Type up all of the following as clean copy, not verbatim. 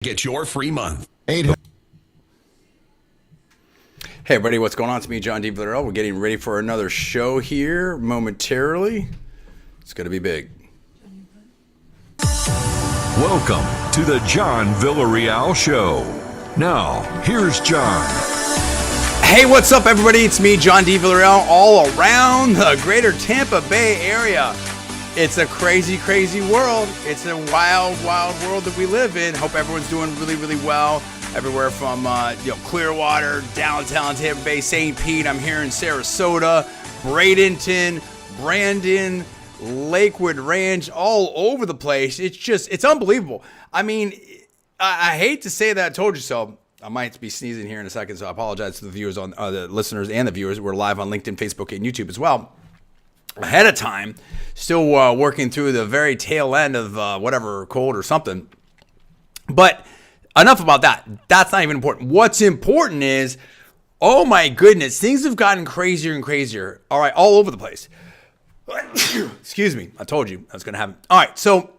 Get your free month. Hey everybody, what's going on? It's me, John D. Villarreal. We're getting ready for another show here momentarily. It's going to be big. Welcome to the John Villarreal Show. Now, here's John. Hey, what's up everybody? It's me, John D. Villarreal, all around the greater Tampa Bay area. It's a crazy, crazy world. It's a wild, wild world that we live in. Hope everyone's doing really, really well. Everywhere from Clearwater, downtown Tampa Bay, St. Pete. I'm here in Sarasota, Bradenton, Brandon, Lakewood Ranch, all over the place. It's unbelievable. I mean, I hate to say that I told you so. I might be sneezing here in a second, so I apologize to the viewers, the listeners and the viewers. We're live on LinkedIn, Facebook, and YouTube as well. Ahead of time, still working through the very tail end of whatever cold or something. But enough about that. That's not even important. What's important is, oh my goodness, things have gotten crazier and crazier. All right, all over the place. Excuse me. I told you I was going to happen. All right, so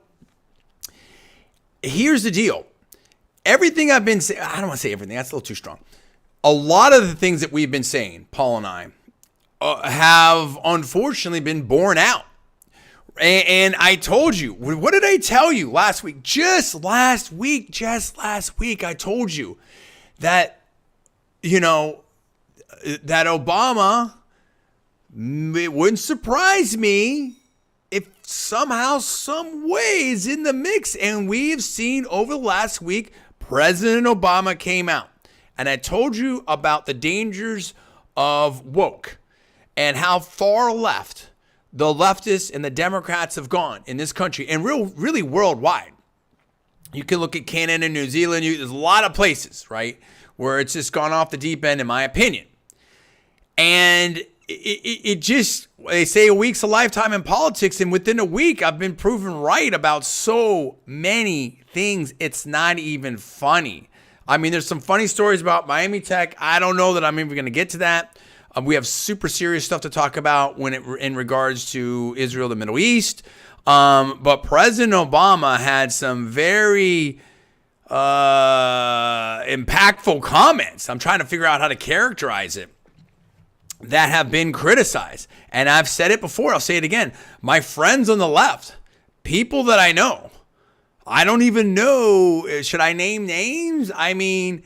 here's the deal. Everything I've been saying, I don't want to say everything. That's a little too strong. A lot of the things that we've been saying, Paul and I, have unfortunately been borne out. And I told you, what did I tell you last week? Just last week, I told you that, that Obama, it wouldn't surprise me if somehow, some ways in the mix. And we've seen over the last week, President Obama came out. And I told you about the dangers of woke and how far left the leftists and the Democrats have gone in this country and really worldwide. You can look at Canada, New Zealand. There's a lot of places, right, where it's just gone off the deep end, in my opinion. And it just, they say a week's a lifetime in politics. And within a week, I've been proven right about so many things. It's not even funny. I mean, there's some funny stories about Miami Tech. I don't know that I'm even going to get to that. We have super serious stuff to talk about in regards to Israel, the Middle East. But President Obama had some very impactful comments. I'm trying to figure out how to characterize it, that have been criticized. And I've said it before. I'll say it again. My friends on the left, people that I know, I don't even know. Should I name names? I mean,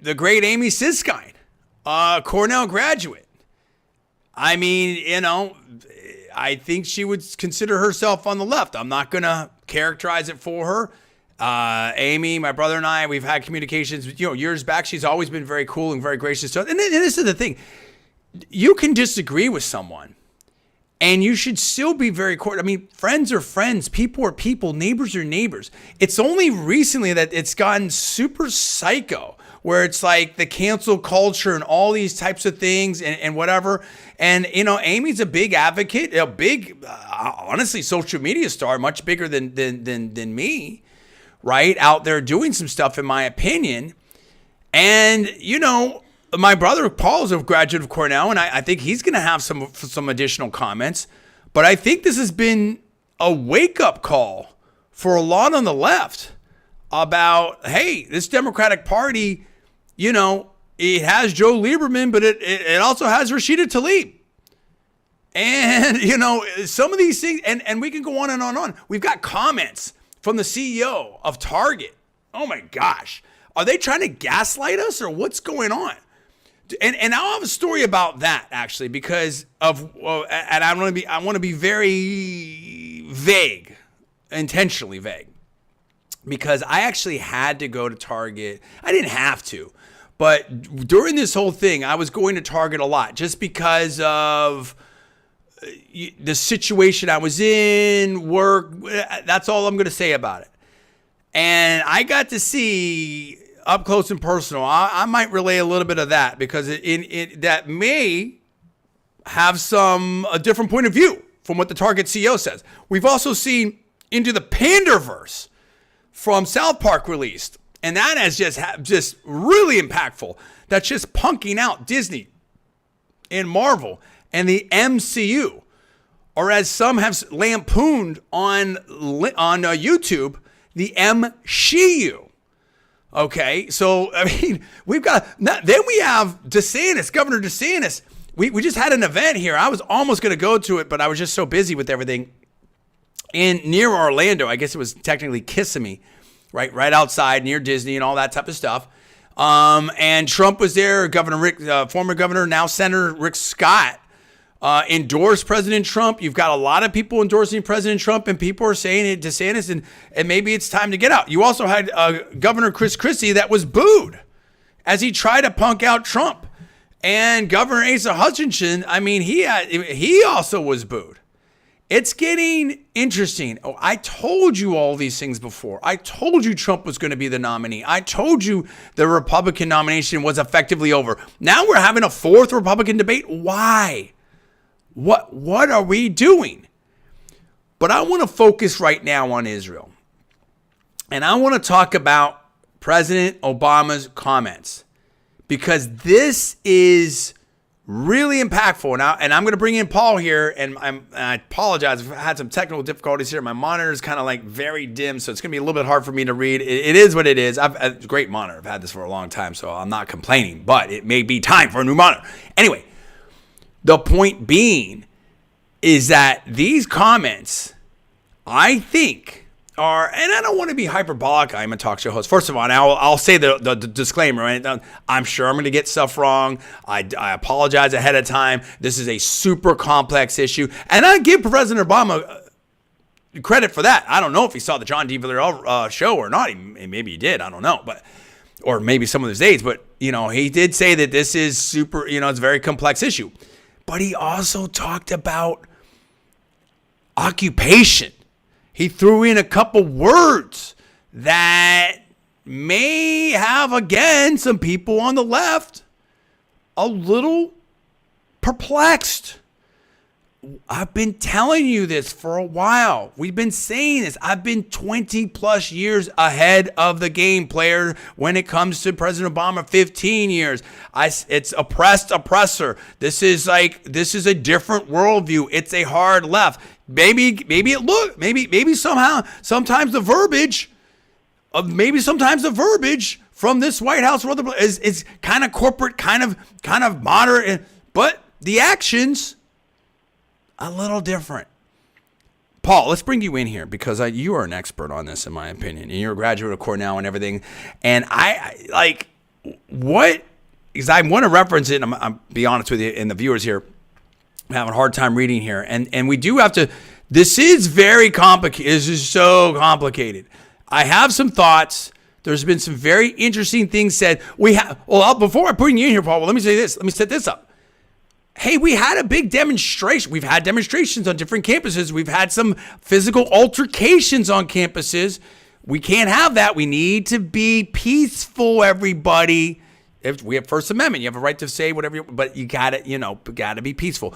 the great Amy Siskine, Cornell graduate. I mean, I think she would consider herself on the left. I'm not going to characterize it for her. Amy, my brother and I, we've had communications, years back. She's always been very cool and very gracious to us. And this is the thing. You can disagree with someone, and you should still be very cordial. I mean, friends are friends. People are people. Neighbors are neighbors. It's only recently that it's gotten super psycho, where it's like the cancel culture and all these types of things and whatever. And, Amy's a big advocate, a big, honestly, social media star, much bigger than me, right? Out there doing some stuff, in my opinion. And, my brother Paul is a graduate of Cornell, and I think he's going to have some additional comments. But I think this has been a wake-up call for a lot on the left about, hey, this Democratic Party, it has Joe Lieberman, but it also has Rashida Tlaib. And, some of these things, and we can go on and on and on. We've got comments from the CEO of Target. Oh my gosh. Are they trying to gaslight us, or what's going on? And I'll have a story about that, actually, because of, and I want to be very vague, intentionally vague, because I actually had to go to Target. I didn't have to, but during this whole thing, I was going to Target a lot just because of the situation I was in, work. That's all I'm going to say about it. And I got to see up close and personal. I might relay a little bit of that, because that may have a different point of view from what the Target CEO says. We've also seen Into the Panderverse from South Park released, and that has just really impactful. That's just punking out Disney and Marvel and the MCU, or as some have lampooned on YouTube, the MCU. Okay, so, I mean, then we have DeSantis, Governor DeSantis. We just had an event here. I was almost going to go to it, but I was just so busy with everything. Near Orlando, I guess it was technically Kissimmee, right outside near Disney and all that type of stuff. And Trump was there. Former governor, now Senator Rick Scott, endorsed President Trump. You've got a lot of people endorsing President Trump, and people are saying it, DeSantis, and maybe it's time to get out. You also had Governor Chris Christie that was booed as he tried to punk out Trump. And Governor Asa Hutchinson, I mean, he also was booed. It's getting interesting. Oh, I told you all these things before. I told you Trump was going to be the nominee. I told you the Republican nomination was effectively over. Now we're having a fourth Republican debate. Why? What are we doing? But I want to focus right now on Israel. And I want to talk about President Obama's comments, because this is really impactful. And I'm going to bring in Paul here, and I apologize. I've had some technical difficulties here. My monitor is kind of like very dim, so it's going to be a little bit hard for me to read. It is what it is. It's a great monitor. I've had this for a long time, so I'm not complaining, but it may be time for a new monitor. Anyway, the point being is that these comments, I think, are, and I don't want to be hyperbolic. I'm a talk show host. First of all, I'll say the disclaimer. Right? I'm sure I'm going to get stuff wrong. I apologize ahead of time. This is a super complex issue, and I give President Obama credit for that. I don't know if he saw the John D. Villarreal show or not. Maybe he did. I don't know, or maybe some of his aides. But he did say that this is super. It's a very complex issue. But he also talked about occupation. He threw in a couple words that may have, again, some people on the left a little perplexed. I've been telling you this for a while. We've been saying this. I've been 20 plus years ahead of the game, player, when it comes to President Obama. 15 years. It's oppressor. This is a different worldview. It's a hard left. Maybe sometimes the verbiage from this White House or other is kind of corporate, kind of moderate, but the actions a little different. Paul, let's bring you in here because you are an expert on this, in my opinion, and you're a graduate of Cornell and everything. And I like what, because I want to reference it. And I'm be honest with you, and the viewers here, I'm having a hard time reading here, and we do have to. This is very complicated. This is so complicated. I have some thoughts. There's been some very interesting things said. Before I bring you in here, Paul, let me say this. Let me set this up. Hey, we had a big demonstration. We've had demonstrations on different campuses. We've had some physical altercations on campuses. We can't have that. We need to be peaceful, everybody. If we have First Amendment, you have a right to say whatever, but you gotta be peaceful.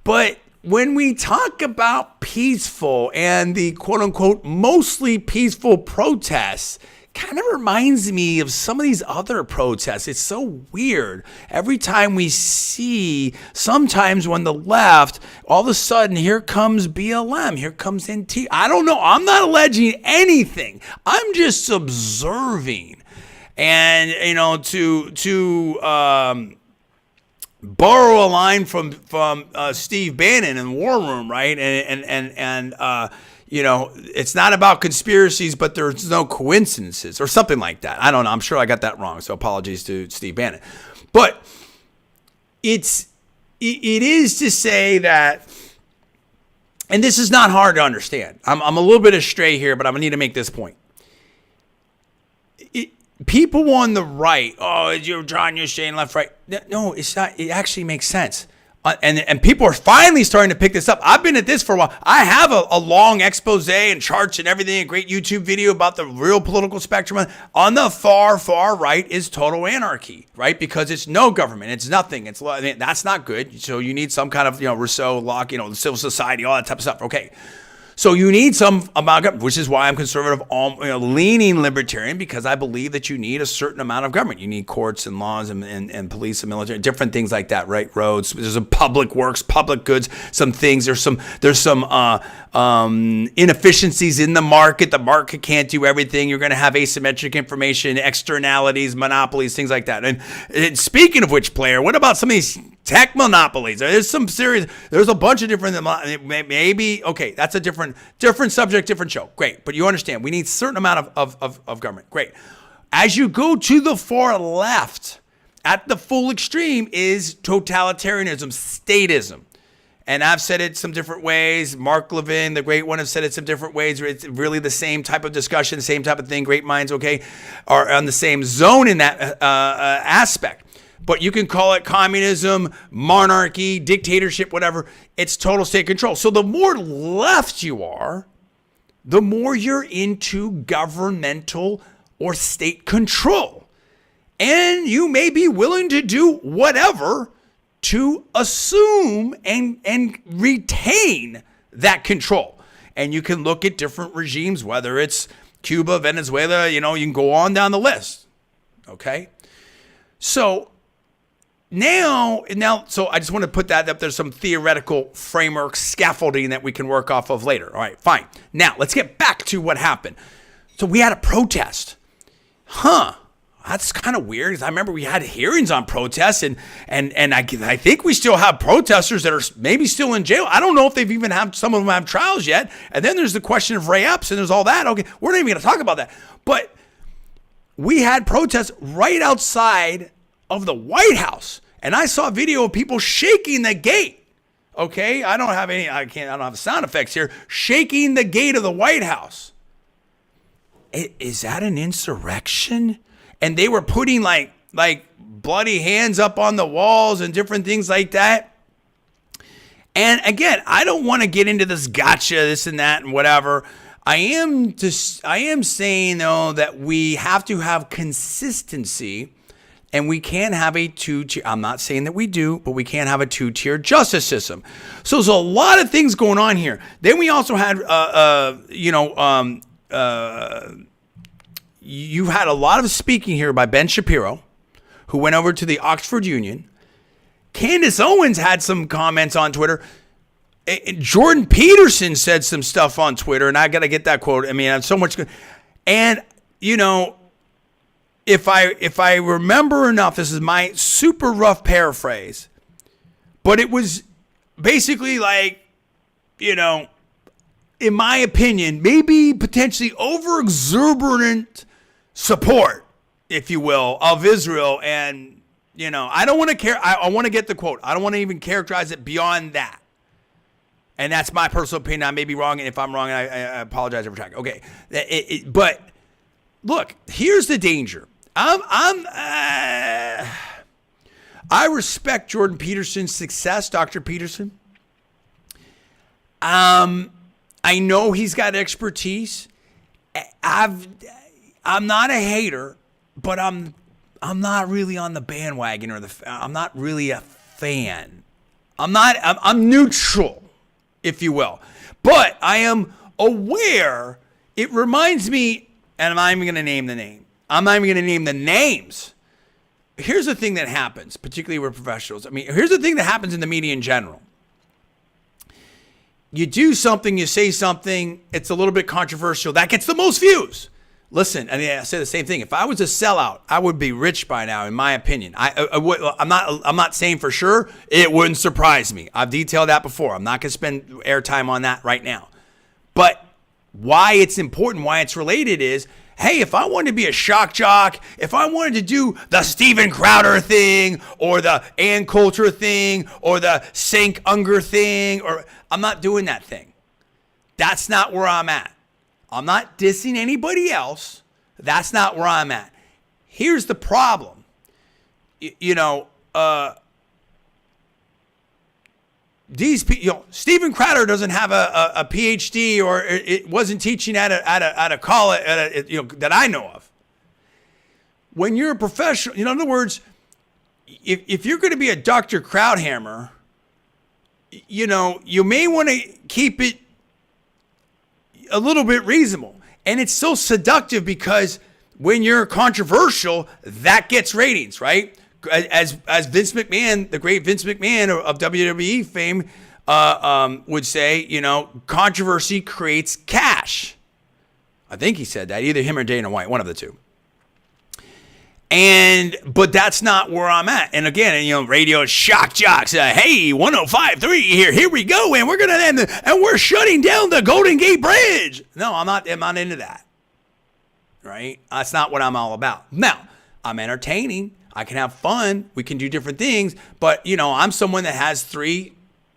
But when we talk about peaceful and the quote unquote mostly peaceful protests, kind of reminds me of some of these other protests. It's so weird. Every time we see, sometimes when the left, all of a sudden, here comes BLM, here comes NT. I don't know. I'm not alleging anything. I'm just observing. And, to borrow a line from Steve Bannon in War Room, right? It's not about conspiracies, but there's no coincidences or something like that. I don't know. I'm sure I got that wrong. So apologies to Steve Bannon. But it is to say that, and this is not hard to understand. I'm a little bit astray here, but I'm going to need to make this point. People on the right, John, you're saying left, right. No, it's not. It actually makes sense. And people are finally starting to pick this up. I've been at this for a while. I have a long expose and charts and everything, a great YouTube video about the real political spectrum. On the far, far right is total anarchy, right? Because it's no government. It's nothing. That's not good. So you need some kind of, Rousseau, Locke, civil society, all that type of stuff. Okay. So you need some amount of government, which is why I'm conservative, leaning libertarian, because I believe that you need a certain amount of government. You need courts and laws and police and military, different things like that, right? Roads, there's a public works, public goods, some things. There's some inefficiencies in the market. The market can't do everything. You're going to have asymmetric information, externalities, monopolies, things like that. And speaking of which, player, what about some of these tech monopolies? There's a bunch of different, maybe, okay, that's a different subject, different show. Great. But you understand, we need a certain amount of government. Great. As you go to the far left, at the full extreme is totalitarianism, statism. And I've said it some different ways. Mark Levin, the great one, have said it some different ways. It's really the same type of discussion, same type of thing. Great minds, okay, are on the same zone in that aspect. But you can call it communism, monarchy, dictatorship, whatever. It's total state control. So the more left you are, the more you're into governmental or state control. And you may be willing to do whatever to assume and retain that control. And you can look at different regimes, whether it's Cuba, Venezuela, you can go on down the list. Okay? So now, so I just want to put that up. There's some theoretical framework scaffolding that we can work off of later. All right, fine. Now, let's get back to what happened. So we had a protest. That's kind of weird, because I remember we had hearings on protests, and I think we still have protesters that are maybe still in jail. I don't know if they've even some of them have trials yet. And then there's the question of Ray Epps, and there's all that. Okay, we're not even going to talk about that. But we had protests right outside of the White House, and I saw a video of people shaking the gate. Okay, I don't have sound effects here. Shaking the gate of the White House. Is that an insurrection? And they were putting like bloody hands up on the walls and different things like that. And again, I don't want to get into this gotcha, this and that and whatever. I am saying though that we have to have consistency, and we can't have a two-tier. I'm not saying that we do, but we can't have a two-tier justice system. So there's a lot of things going on here. Then we also had you had a lot of speaking here by Ben Shapiro, who went over to the Oxford Union. Candace Owens had some comments on Twitter. Jordan Peterson said some stuff on Twitter, and I got to get that quote. I mean, I have so much good. And, if I remember enough, this is my super rough paraphrase, but it was basically like, in my opinion, maybe potentially over-exuberant support, if you will, of Israel. And, I don't want to I want to get the quote. I don't want to even characterize it beyond that. And that's my personal opinion. I may be wrong, and if I'm wrong, I apologize for tracking. Okay. But look, here's the danger. I respect Jordan Peterson's success, Dr. Peterson. I know he's got expertise. I'm not a hater, but I'm not really on the bandwagon, I'm not really a fan. I'm neutral, if you will. But I am aware. It reminds me, and I'm not even going to name the name. I'm not even going to name the names. Here's the thing that happens, particularly with professionals. Here's the thing that happens in the media in general. You do something, you say something, it's a little bit controversial. That gets the most views. Listen, I say the same thing. If I was a sellout, I would be rich by now, in my opinion. I'm not saying for sure. It wouldn't surprise me. I've detailed that before. I'm not going to spend airtime on that right now. But why it's important, why it's related is, hey, if I wanted to be a shock jock, if I wanted to do the Steven Crowder thing, or the Ann Coulter thing, or the Cenk Unger thing, I'm not doing that thing. That's not where I'm at. I'm not dissing anybody else. That's not where I'm at. Here's the problem. These people, Steven Crowder doesn't have a PhD, or it wasn't teaching at a college that I know of. When you're a professional, in other words, if you're going to be a Dr. Krauthammer, you may want to keep it a little bit reasonable. And it's so seductive because when you're controversial, that gets ratings, right? As Vince McMahon, the great Vince McMahon of WWE fame, would say, you know, controversy creates cash. I think he said that, either him or Dana White, one of the two. But that's not where I'm at. And again, you know, radio shock jocks. Hey, 105.3 here we go, and we're gonna end and we're shutting down the Golden Gate Bridge. No, I'm not into that. Right? That's not what I'm all about. Now, I'm entertaining. I can have fun. We can do different things. But, you know, I'm someone that has 3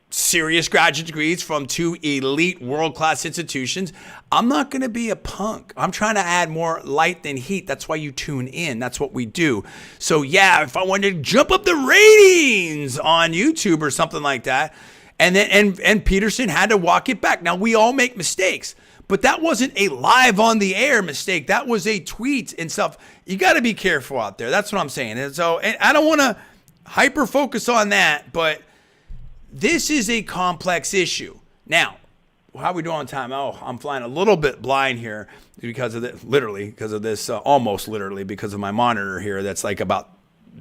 serious graduate degrees from 2 elite world-class institutions. I'm not going to be a punk. I'm trying to add more light than heat. That's why you tune in. That's what we do. So, yeah, if I wanted to jump up the ratings on YouTube or something like that, and then and Peterson had to walk it back. Now, we all make mistakes. But that wasn't a live on the air mistake. That was a tweet and stuff. You got to be careful out there. That's what I'm saying. And so, and I don't want to hyper focus on that, but this is a complex issue. Now, how are we doing on time? Oh, I'm flying a little bit blind here because of this, almost literally because of my monitor here. That's like about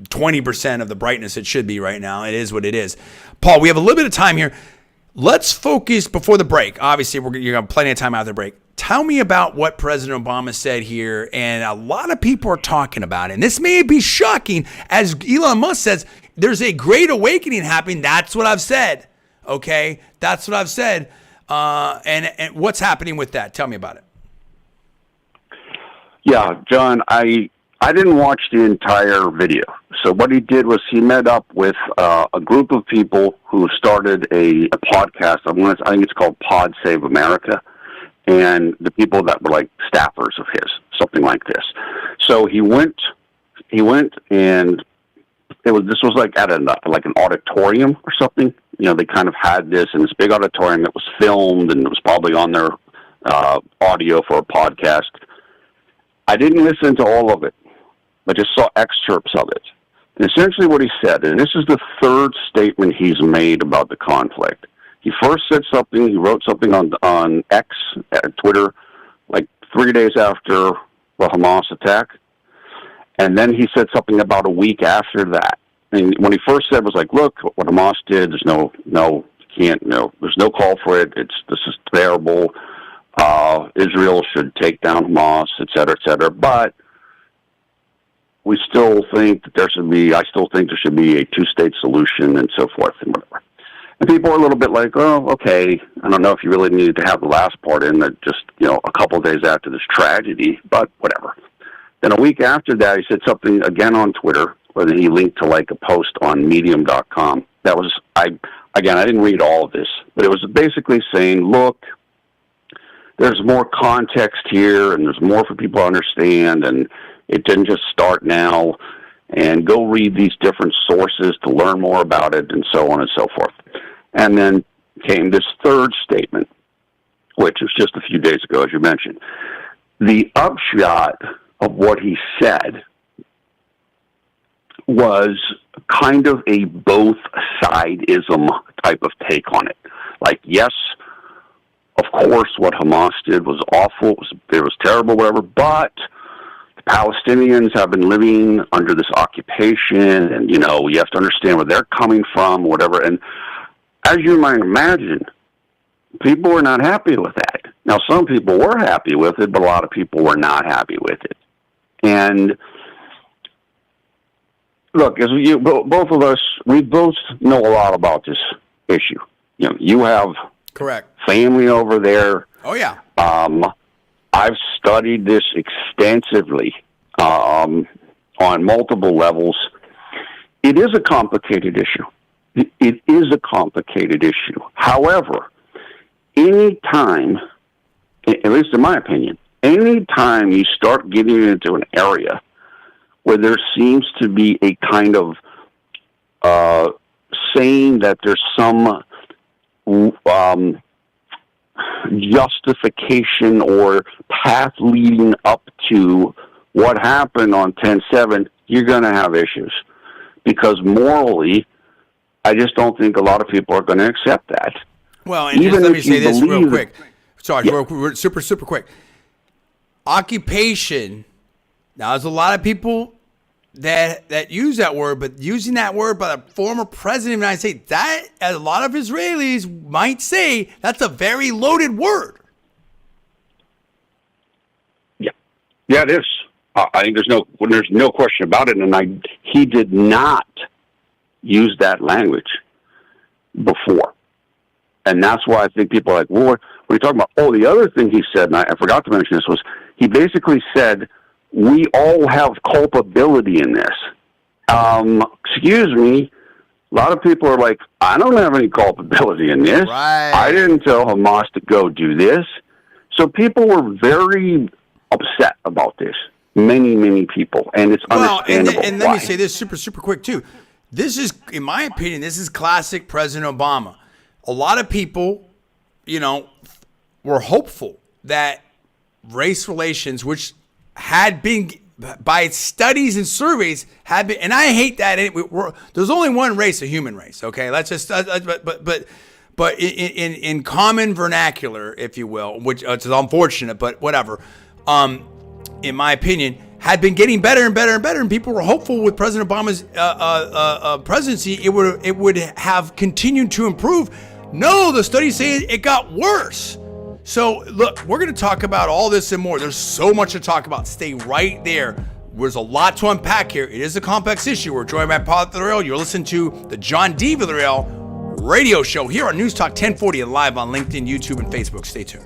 20% of the brightness it should be right now. It is what it is. Paul, we have a little bit of time here. Let's focus before the break. Obviously, you're going to have plenty of time after the break. Tell me about what President Obama said here, and a lot of people are talking about it. And this may be shocking, as Elon Musk says, there's a great awakening happening. That's what I've said, okay? That's what I've said. And what's happening with that? Tell me about it. Yeah, John, I didn't watch the entire video. So what he did was he met up with a group of people who started a podcast. I think it's called Pod Save America, and the people that were like staffers of his, something like this. So he went, and this was like at an auditorium or something. You know, they kind of had this in this big auditorium that was filmed, and it was probably on their audio for a podcast. I didn't listen to all of it, but just saw excerpts of it. And essentially what he said, and this is the third statement he's made about the conflict. He first said something, he wrote something on X, Twitter, like 3 days after the Hamas attack. And then he said something about a week after that. And when he first said was like, look, what Hamas did, there's there's no call for it. This is terrible. Israel should take down Hamas, et cetera, et cetera. But we still think that I still think there should be a 2-state solution and so forth and whatever. And people are a little bit like, oh, okay, I don't know if you really needed to have the last part in that just, a couple of days after this tragedy, but whatever. Then a week after that, he said something again on Twitter, where he linked to like a post on medium.com. That was, I didn't read all of this, but it was basically saying, look, there's more context here and there's more for people to understand, and it didn't just start now, and go read these different sources to learn more about it, and so on and so forth. And then came this third statement, which was just a few days ago, as you mentioned. The upshot of what he said was kind of a both-side-ism type of take on it. Like, yes, of course, what Hamas did was awful, it was terrible, whatever, but the Palestinians have been living under this occupation, and, you have to understand where they're coming from, whatever. And as you might imagine, people were not happy with that. Now, some people were happy with it, but a lot of people were not happy with it. And look, as both of us, we both know a lot about this issue. You have correct family over there. Oh yeah. I've studied this extensively on multiple levels. It is a complicated issue. It is a complicated issue. However, any time, at least in my opinion, any time you start getting into an area where there seems to be a kind of saying that there's some justification or path leading up to what happened on 10/7, you're going to have issues. Because morally, I just don't think a lot of people are going to accept that. Well, and just let me say this real quick. Sorry, we're super quick. Occupation. Now, there's a lot of people that use that word, but using that word by the former president of the United States, that, as a lot of Israelis might say, that's a very loaded word. Yeah, it is. I think there's no question about it, and he did not use that language before, and that's why I think people are like, well, what are you talking about? Oh, the other thing he said, and I forgot to mention this, was he basically said we all have culpability in this. Excuse me. A lot of people are like, I don't have any culpability in this. Right. I didn't tell Hamas to go do this. So people were very upset about this. Many people, and it's understandable. And let me say this super quick too. This is, in my opinion, this is classic President Obama. A lot of people, were hopeful that race relations, which had been by studies and surveys had been, and I hate that there's only one race, a human race. Okay, let's just but in common vernacular, if you will, which it's unfortunate, but whatever. In my opinion, had been getting better and better and better, and people were hopeful with President Obama's presidency, it would have continued to improve. No, the studies say it got worse. So, look, we're going to talk about all this and more. There's so much to talk about. Stay right there. There's a lot to unpack here. It is a complex issue. We're joined by Paul Villarreal. You're listening to the John D. Villarreal radio show here on Newstalk 1040 and live on LinkedIn, YouTube, and Facebook. Stay tuned.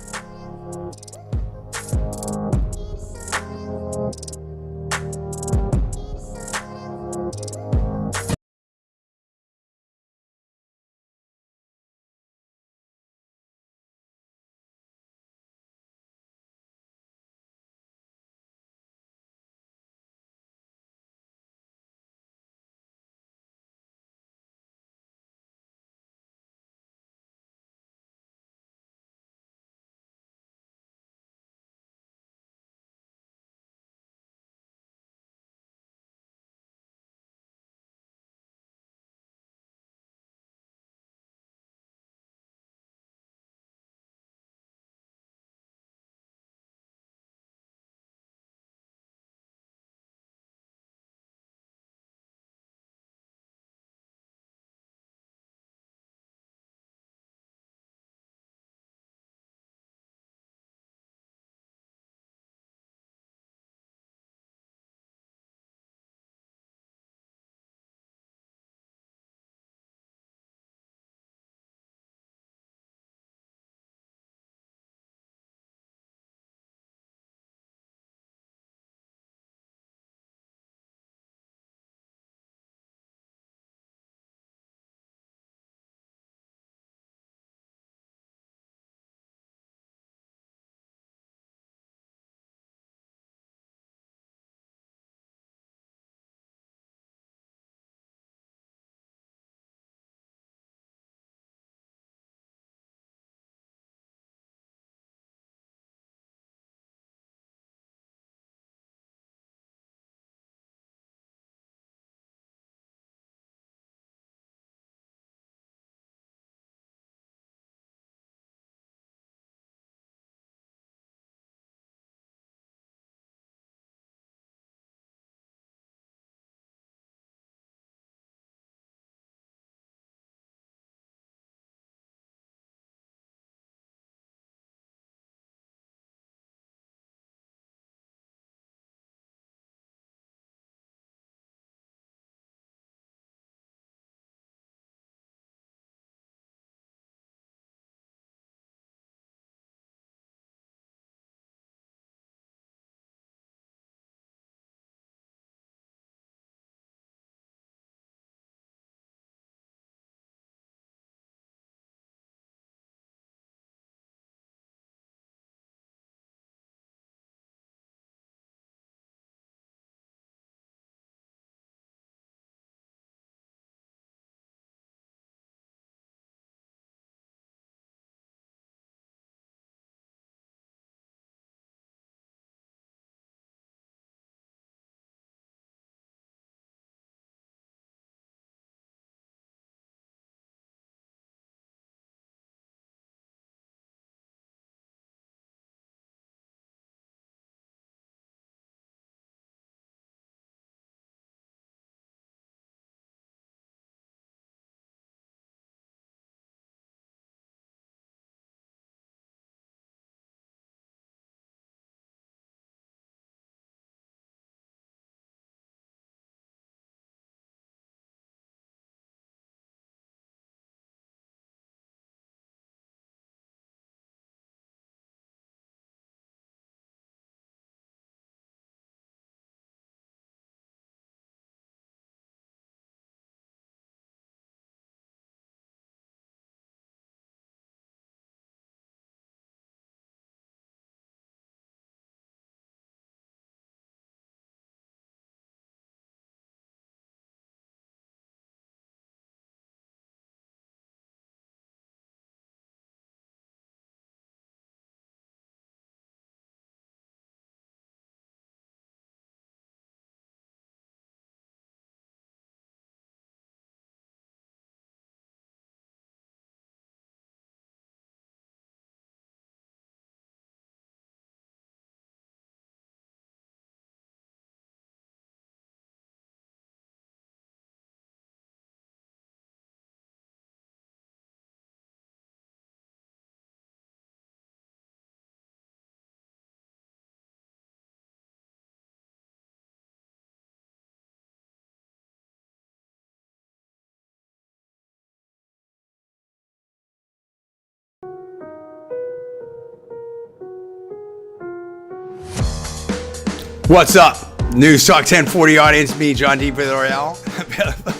What's up, Newstalk 1040 audience? Me, John D. Villarreal.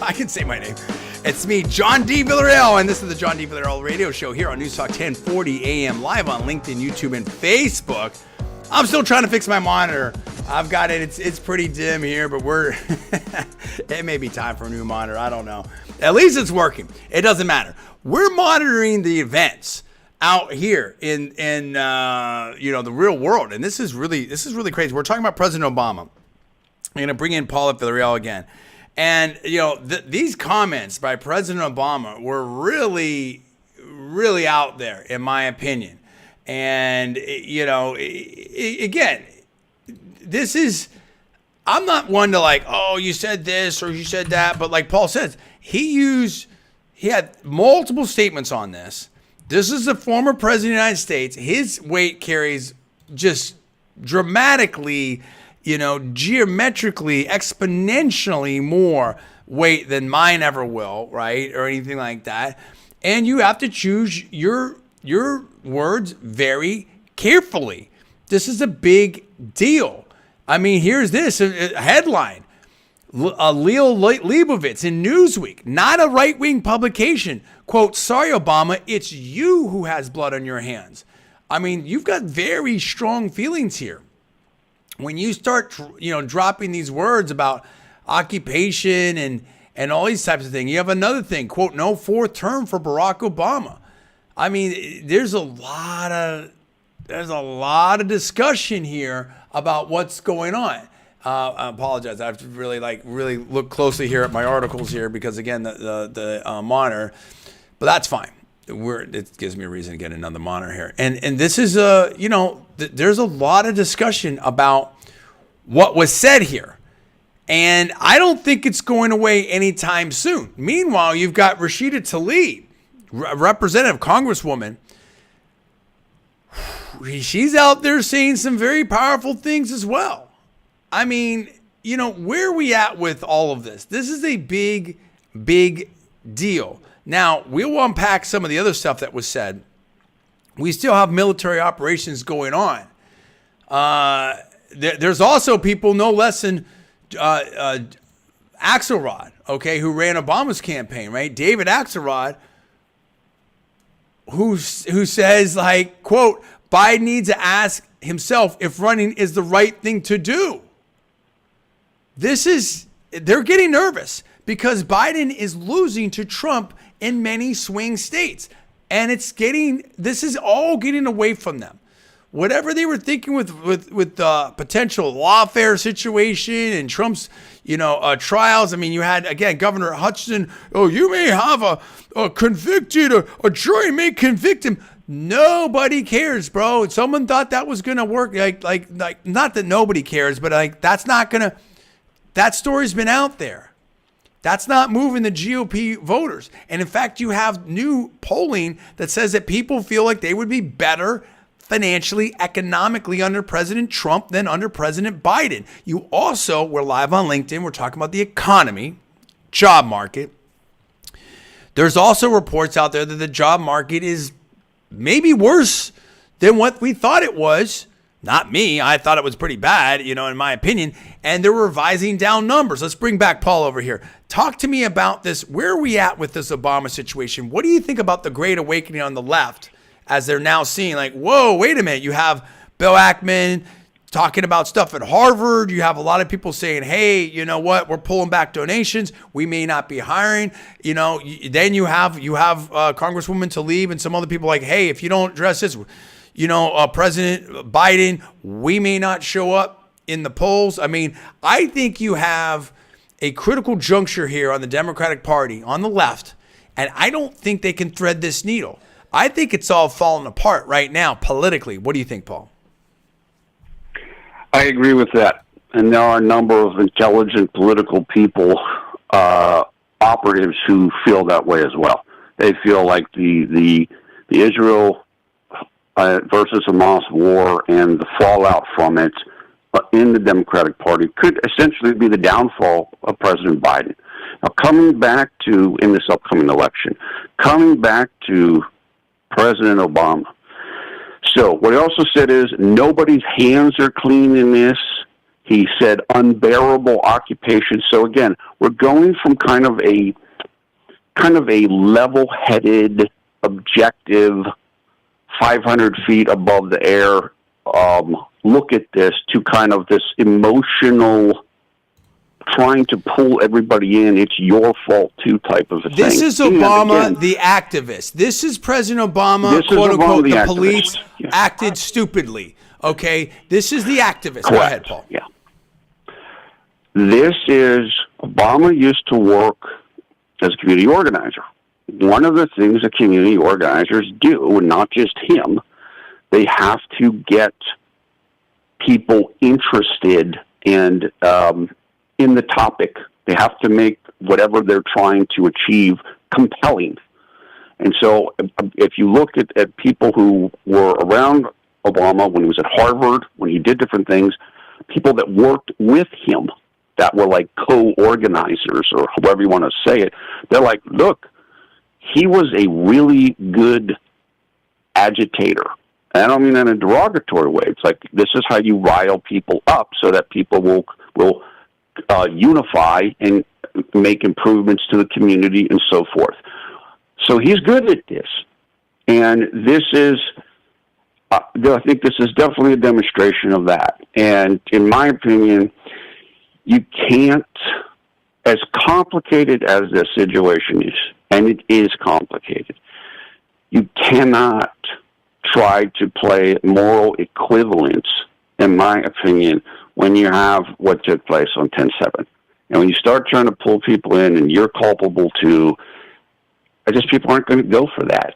I can say my name. It's me, John D. Villarreal, and this is the John D. Villarreal radio show here on Newstalk 1040 AM, live on LinkedIn, YouTube, and Facebook. I'm still trying to fix my monitor. I've got it. It's pretty dim here, but it may be time for a new monitor. I don't know. At least it's working. It doesn't matter. We're monitoring the events out here in the real world, and this is really crazy. We're talking about President Obama. I'm going to bring in Paul at Villarreal again, and these comments by President Obama were really out there, in my opinion. And again, this is. I'm not one to like, oh, you said this or you said that, but like Paul says, he had multiple statements on this. This is the former president of the United States. His weight carries just dramatically, geometrically, exponentially more weight than mine ever will, right? Or anything like that. And you have to choose your words very carefully. This is a big deal. I mean, here's this a headline. Leo Leibovitz in Newsweek, not a right-wing publication, quote, "Sorry, Obama, it's you who has blood on your hands." I mean, you've got very strong feelings here. When you start, dropping these words about occupation and all these types of things, you have another thing, quote, "No fourth term for Barack Obama." I mean, there's a lot of discussion here about what's going on. I apologize. I have to really look closely here at my articles here because again, the monitor, but that's fine. It gives me a reason to get another monitor here. And this is there's a lot of discussion about what was said here. And I don't think it's going away anytime soon. Meanwhile, you've got Rashida Tlaib, representative, congresswoman. She's out there saying some very powerful things as well. I mean, where are we at with all of this? This is a big deal. Now, we'll unpack some of the other stuff that was said. We still have military operations going on. There's also people no less than Axelrod, okay, who ran Obama's campaign, right? David Axelrod, who says, like, quote, "Biden needs to ask himself if running is the right thing to do." They're getting nervous because Biden is losing to Trump in many swing states. And this is all getting away from them. Whatever they were thinking with the potential lawfare situation and Trump's, trials. I mean, you had, again, Governor Hutchinson, you may have a convicted, a jury may convict him. Nobody cares, bro. Someone thought that was going to work. Like, not that nobody cares, but that story's been out there. That's not moving the GOP voters. And in fact, you have new polling that says that people feel like they would be better financially, economically under President Trump than under President Biden. We're live on LinkedIn. We're talking about the economy, job market. There's also reports out there that the job market is maybe worse than what we thought it was. Not me. I thought it was pretty bad, in my opinion. And they're revising down numbers. Let's bring back Paul over here. Talk to me about this. Where are we at with this Obama situation? What do you think about the Great Awakening on the left as they're now seeing like, whoa, wait a minute. You have Bill Ackman talking about stuff at Harvard. You have a lot of people saying, hey, you know what? We're pulling back donations. We may not be hiring. Then you have Congresswoman Tlaib and some other people like, hey, if you don't address this, President Biden, we may not show up in the polls. I mean, I think you have a critical juncture here on the Democratic Party, on the left, and I don't think they can thread this needle. I think it's all falling apart right now politically. What do you think, Paul? I agree with that. And there are a number of intelligent political people, operatives who feel that way as well. They feel like the Israel versus Hamas war and the fallout from it in the Democratic Party could essentially be the downfall of President Biden. Now, coming back to, in this upcoming election, coming back to President So what he also said is nobody's hands are clean in this. He said unbearable occupation. So again, we're going from kind of a level-headed, objective, 500 feet above the air look at this to kind of this emotional, trying to pull everybody in. It's your fault too type of a thing. This is Obama, the activist. This is President Obama, quote unquote, the police acted stupidly. Okay, this is the activist. Correct. Go ahead, Paul. Yeah. This is, Obama used to work as a community organizer. One of the things that community organizers do, and not just him, they have to get people interested and in the topic. They have to make whatever they're trying to achieve compelling. And so if you look at people who were around Obama when he was at Harvard, when he did different things, people that worked with him that were like co-organizers or however you want to say it, they're like, look, he was a really good agitator. And I don't mean that in a derogatory way. It's like, this is how you rile people up so that people will unify and make improvements to the community and so forth. So he's good at this. And this is, I think this is definitely a demonstration of that. And in my opinion, you can't, as complicated as this situation is, and it is complicated, you cannot try to play moral equivalence, in my opinion, when you have what took place on 10/7. And when you start trying to pull people in and you're culpable too, people aren't going to go for that.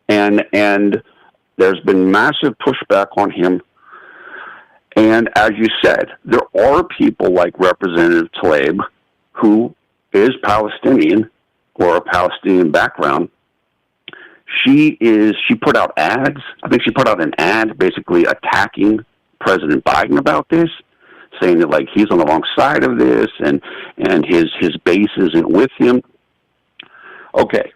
And there's been massive pushback on him. And as you said, there are people like Representative Tlaib, who is Palestinian or a Palestinian background. She put out ads. I think she put out an ad basically attacking President Biden about this, saying that like he's on the wrong side of this and his base isn't with him. Okay,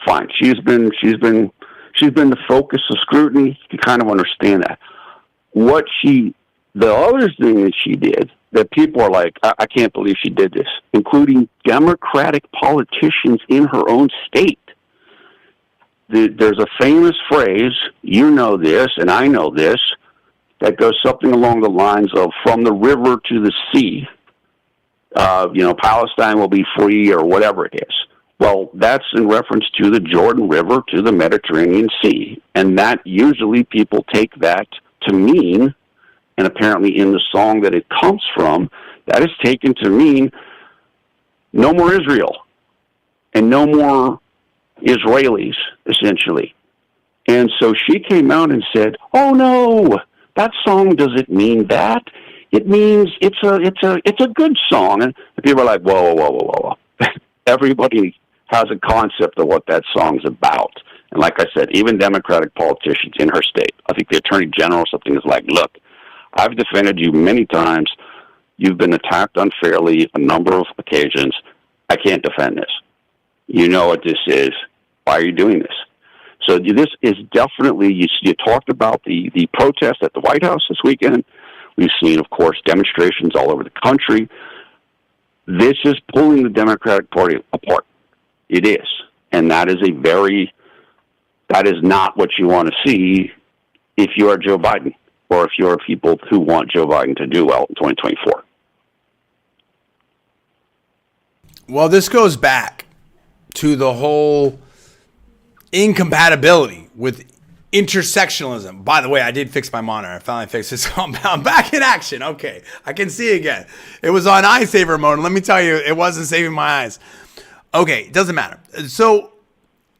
fine. She's been the focus of scrutiny. You can kind of understand that. The other thing that she did that people are like, I can't believe she did this, including Democratic politicians in her own state. There's a famous phrase, you know this, and I know this, that goes something along the lines of, from the river to the sea, Palestine will be free or whatever it is. Well, that's in reference to the Jordan River to the Mediterranean Sea. And that usually people take that to mean, and apparently in the song that it comes from, that is taken to mean no more Israel and no more Israelis, essentially. And so she came out and said, oh no, that song doesn't mean that. It means it's a good song. And people are like, whoa. Everybody has a concept of what that song's about. And like I said, even Democratic politicians in her state, I think the Attorney General or something is like, look, I've defended you many times. You've been attacked unfairly a number of occasions. I can't defend this. You know what this is. Why are you doing this? So this is definitely, you talked about the protest at the White House this weekend. We've seen, of course, demonstrations all over the country. This is pulling the Democratic Party apart. It is. And that is not what you want to see if you are Joe Biden or if you're people who want Joe Biden to do well in 2024. Well, this goes back to the whole incompatibility with intersectionalism. By the way, I did fix my monitor. I finally fixed it. So I'm back in action. Okay, I can see again. It was on eye saver mode. Let me tell you, it wasn't saving my eyes. Okay, it doesn't matter. So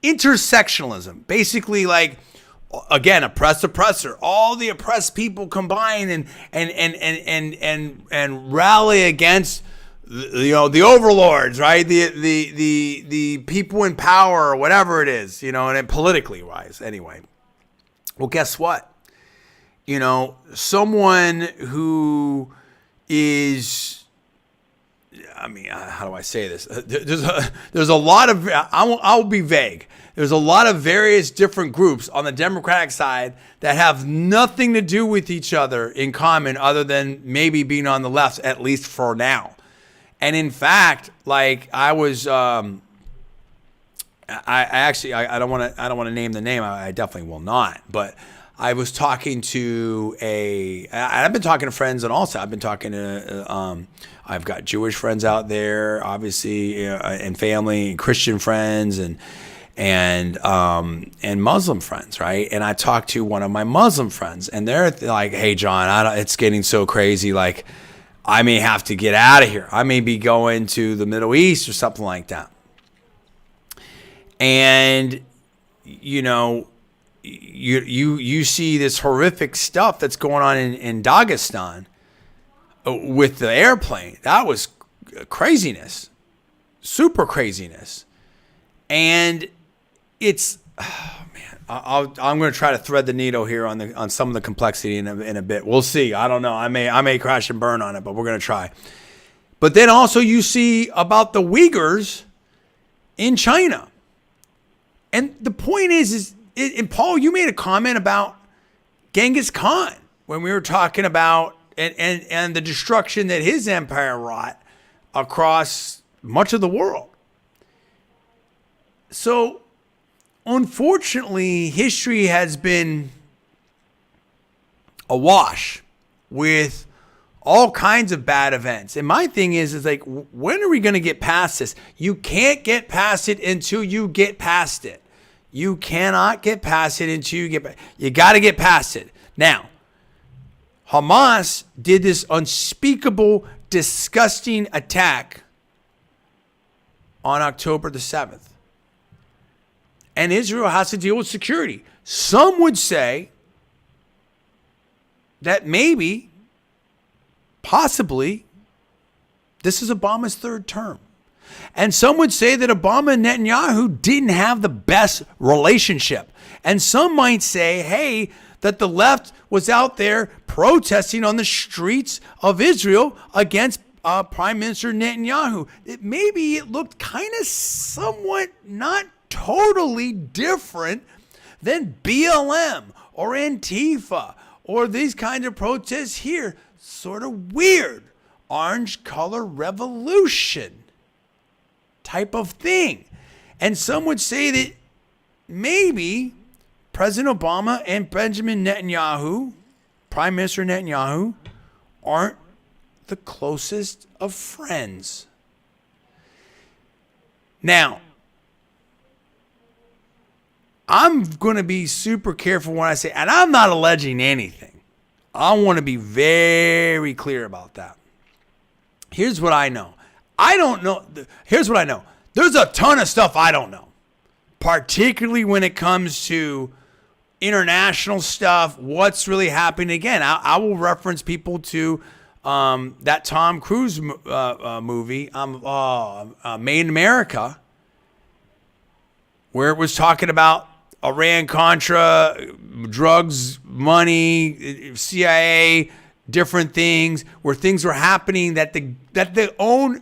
intersectionalism, basically, like, again, oppressor, all the oppressed people combine and rally against the overlords, right? The people in power or whatever it is, and politically wise anyway. Well, guess what? Someone who is I mean, how do I say this? There's a lot of, I'll be vague. There's a lot of various different groups on the Democratic side that have nothing to do with each other in common other than maybe being on the left, at least for now. And in fact, like I was, I don't want to name the name. I definitely will not, but I was talking to I've been talking to friends on all sides. I've been talking to, I've got Jewish friends out there, obviously, and family and Christian friends and Muslim friends, right? And I talked to one of my Muslim friends, and they're like, "Hey, John, it's getting so crazy. Like, I may have to get out of here. I may be going to the Middle East or something like that." And you know, you see this horrific stuff that's going on in Dagestan with the airplane. That was craziness, super craziness, and it's, oh man, I'm going to try to thread the needle here on some of the complexity in a bit. We'll see. I don't know. I may crash and burn on it, but we're going to try. But then also you see about the Uyghurs in China, and the point is, and Paul, you made a comment about Genghis Khan when we were talking about and the destruction that his empire wrought across much of the world. So, unfortunately, history has been awash with all kinds of bad events. And my thing is like, when are we going to get past this? You can't get past it until you get past it. You cannot get past it until you got to get past it. Now, Hamas did this unspeakable, disgusting attack on October the 7th. And Israel has to deal with security. Some would say that maybe, possibly, this is Obama's third term. And some would say that Obama and Netanyahu didn't have the best relationship. And some might say, hey, that the left was out there protesting on the streets of Israel against Prime Minister Netanyahu. Maybe it looked kind of somewhat not totally different than BLM or Antifa or these kinds of protests here. Sort of weird. Orange color revolution type of thing. And some would say that maybe President Obama and Benjamin Netanyahu, Prime Minister Netanyahu, aren't the closest of friends. Now, I'm going to be super careful when I say, and I'm not alleging anything. I want to be very clear about that. Here's what I know. I don't know. Here's what I know. There's a ton of stuff I don't know, particularly when it comes to international stuff, what's really happening. Again, I will reference people to that Tom Cruise movie, Made in America, where it was talking about Iran-Contra, drugs, money, CIA, different things, where things were happening that the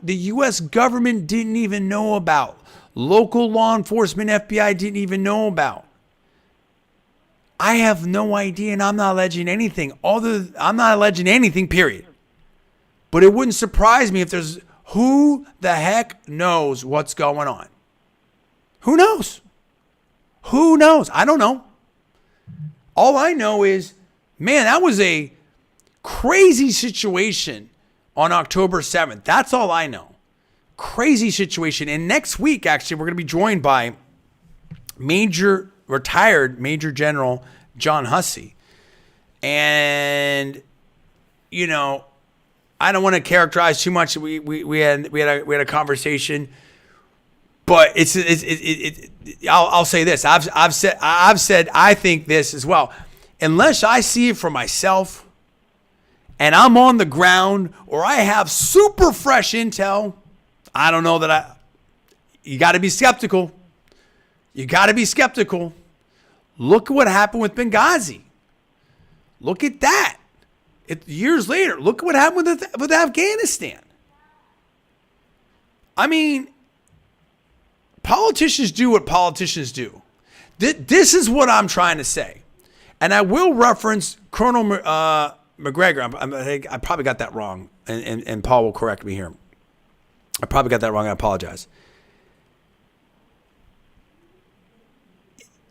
U.S. government didn't even know about. Local law enforcement, FBI didn't even know about. I have no idea, and I'm not alleging anything. I'm not alleging anything, period. But it wouldn't surprise me if there's, who the heck knows what's going on? Who knows? Who knows? I don't know. All I know is, man, that was a crazy situation on October 7th. That's all I know. Crazy situation. And next week, actually, we're going to be joined by retired Major General John Hussey. And, you know, I don't want to characterize too much. We had a conversation, but I'll say this. I've said I think this as well. Unless I see it for myself, and I'm on the ground, or I have super fresh intel, I don't know that you got to be skeptical. You got to be skeptical. Look at what happened with Benghazi. Look at that. Years later, look at what happened with Afghanistan. I mean, politicians do what politicians do. This is what I'm trying to say. And I will reference Colonel McGregor. I probably got that wrong, and Paul will correct me here. I probably got that wrong. I apologize.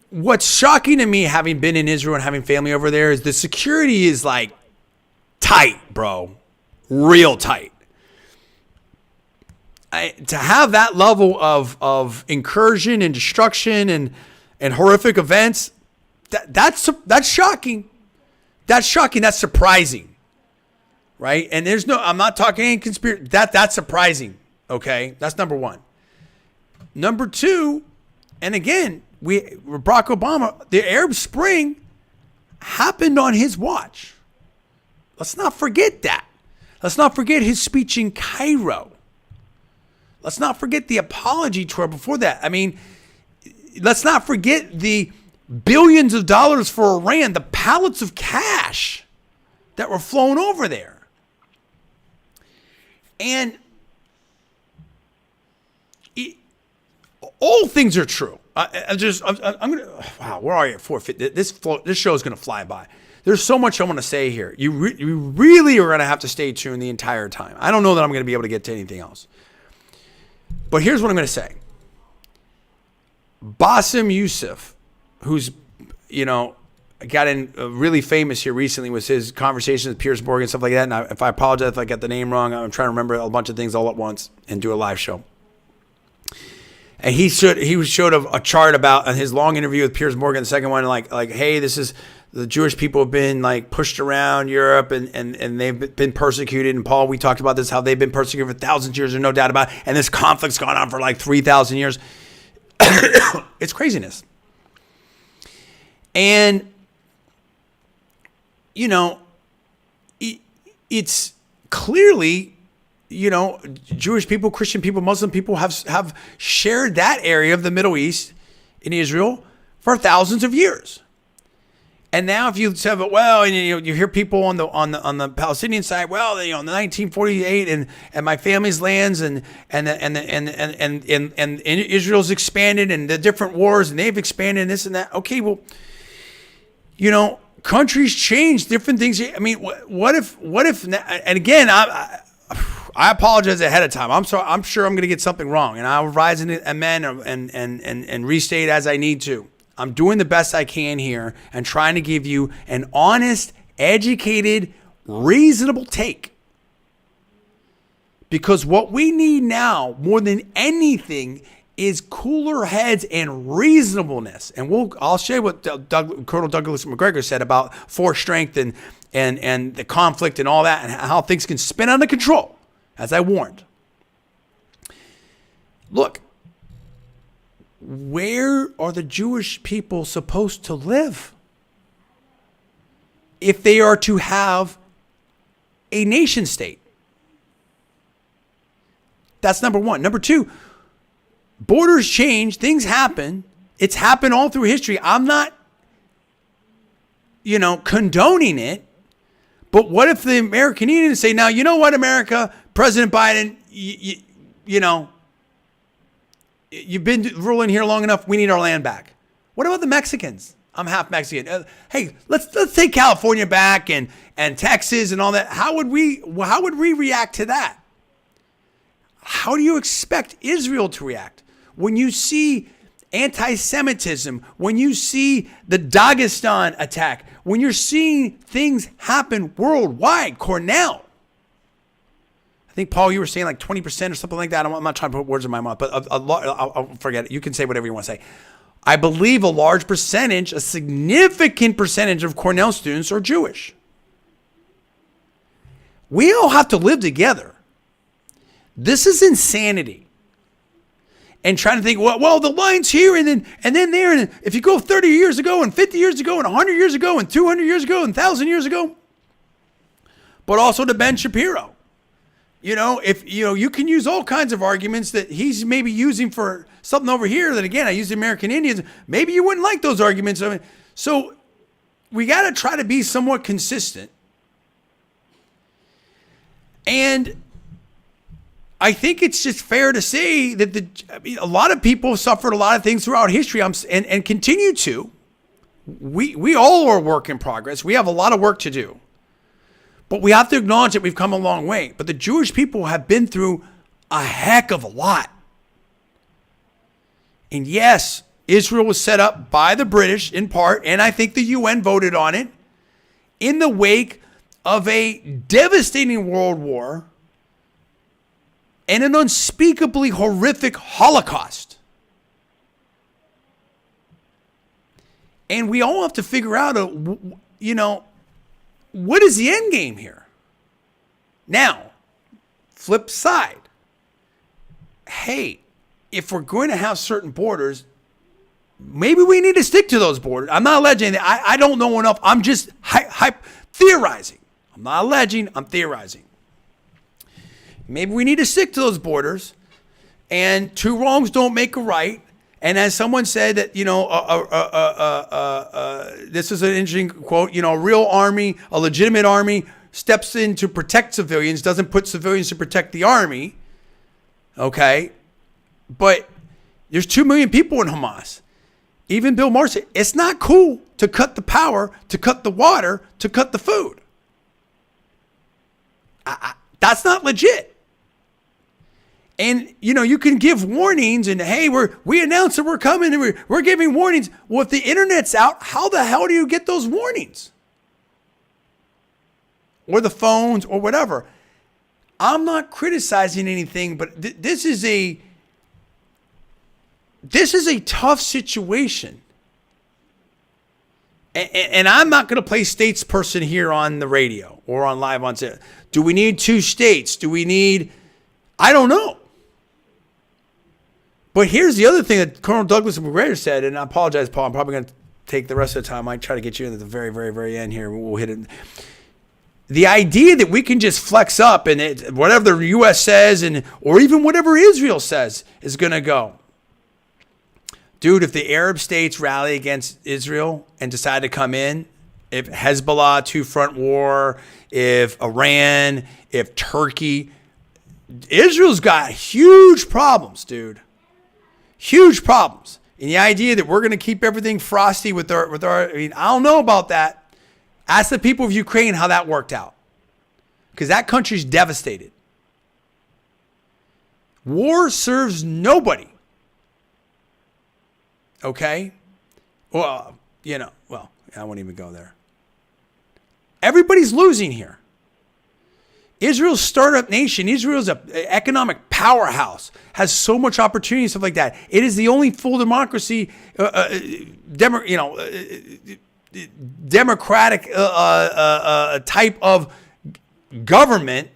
What's shocking to me, having been in Israel and having family over there, is the security is like tight, bro. Real tight. To have that level of incursion and destruction and horrific events, that's shocking. That's shocking. That's surprising, right? And I'm not talking any conspiracy. That's surprising. Okay, that's number one. Number two, and again, Barack Obama, the Arab Spring happened on his watch. Let's not forget that. Let's not forget his speech in Cairo. Let's not forget the apology tour before that. I mean, let's not forget the billions of dollars for Iran, the pallets of cash that were flown over there. And all things are true. I'm gonna. Wow, where are you at 4:50? This show is gonna fly by. There's so much I want to say here. You really are gonna have to stay tuned the entire time. I don't know that I'm gonna be able to get to anything else. But here's what I'm gonna say. Bassem Youssef, who's got in really famous here recently with his conversations with Piers Morgan and stuff like that. And if I apologize if I got the name wrong, I'm trying to remember a bunch of things all at once and do a live show. And he showed a chart about in his long interview with Piers Morgan, the second one, like, hey, this is the Jewish people have been like pushed around Europe and they've been persecuted. And Paul, we talked about this, how they've been persecuted for thousands of years, there's no doubt about it. And this conflict's gone on for like 3,000 years. It's craziness. And, it's clearly, Jewish people, Christian people, Muslim people have shared that area of the Middle East in Israel for thousands of years. And now, if you say, well, and you hear people on the Palestinian side, well, in 1948 and my family's lands and Israel's expanded and the different wars and they've expanded and this and that. Okay, well, countries change, different things. I mean, what if? And again, I apologize ahead of time. I'm sorry. I'm sure I'm going to get something wrong, and I'll rise and amend and restate as I need to. I'm doing the best I can here and trying to give you an honest, educated, reasonable take. Because what we need now, more than anything, is cooler heads and reasonableness. And I'll share what Colonel Douglas McGregor said about force strength and the conflict and all that, and how things can spin out of control, as I warned. Look, where are the Jewish people supposed to live if they are to have a nation state? That's number one. Number two, borders change, things happen. It's happened all through history. I'm not, condoning it. But what if the American Indians say, now, you know what, America, President Biden, you've been ruling here long enough. We need our land back. What about the Mexicans? I'm half Mexican. Hey, let's take California back and Texas and all that. How would we react to that? How do you expect Israel to react when you see anti-Semitism, when you see the Dagestan attack, when you're seeing things happen worldwide? Cornell, I think, Paul, you were saying like 20% or something like that. I'm not trying to put words in my mouth, but I'll forget it. You can say whatever you want to say. I believe a large percentage, a significant percentage of Cornell students are Jewish. We all have to live together. This is insanity. And trying to think, well, the line's here and then there. And if you go 30 years ago and 50 years ago and 100 years ago and 200 years ago and 1,000 years ago, but also to Ben Shapiro. If you can use all kinds of arguments that he's maybe using for something over here that, again, I use the American Indians. Maybe you wouldn't like those arguments. So we got to try to be somewhat consistent. And I think it's just fair to say that a lot of people suffered a lot of things throughout history and continue to. We all are a work in progress. We have a lot of work to do. But we have to acknowledge that we've come a long way. But the Jewish people have been through a heck of a lot. And yes, Israel was set up by the British in part, and I think the UN voted on it in the wake of a devastating world war and an unspeakably horrific Holocaust. And we all have to figure out, what is the end game here? Now, flip side. Hey, if we're going to have certain borders, maybe we need to stick to those borders. I'm not alleging that. I don't know enough. I'm just theorizing. I'm not alleging. I'm theorizing. Maybe we need to stick to those borders, and two wrongs don't make a right. And as someone said that, this is an interesting quote, a real army, a legitimate army steps in to protect civilians, doesn't put civilians to protect the army. Okay. But there's 2 million people in Hamas. Even Bill Maher said, it's not cool to cut the power, to cut the water, to cut the food. That's not legit. And, you can give warnings and, hey, we announced that we're coming and we're giving warnings. Well, if the internet's out, how the hell do you get those warnings? Or the phones or whatever. I'm not criticizing anything, but this is a tough situation. And I'm not going to play statesperson here on the radio or on live on set. Do we need 2 states? I don't know. But here's the other thing that Colonel Douglas McGregor said, and I apologize, Paul. I'm probably going to take the rest of the time. I might try to get you in at the very, very, very end here. We'll hit it. The idea that we can just flex up and whatever the U.S. says or even whatever Israel says is going to go. Dude, if the Arab states rally against Israel and decide to come in, if Hezbollah, 2-front war, if Iran, if Turkey, Israel's got huge problems, dude. Huge problems. And the idea that we're going to keep everything frosty with our, I don't know about that. Ask the people of Ukraine how that worked out. Because that country's devastated. War serves nobody. Okay? Well, I won't even go there. Everybody's losing here. Israel's startup nation. Israel's an economic powerhouse. Has so much opportunity and stuff like that. It is the only full democracy, democratic type of government.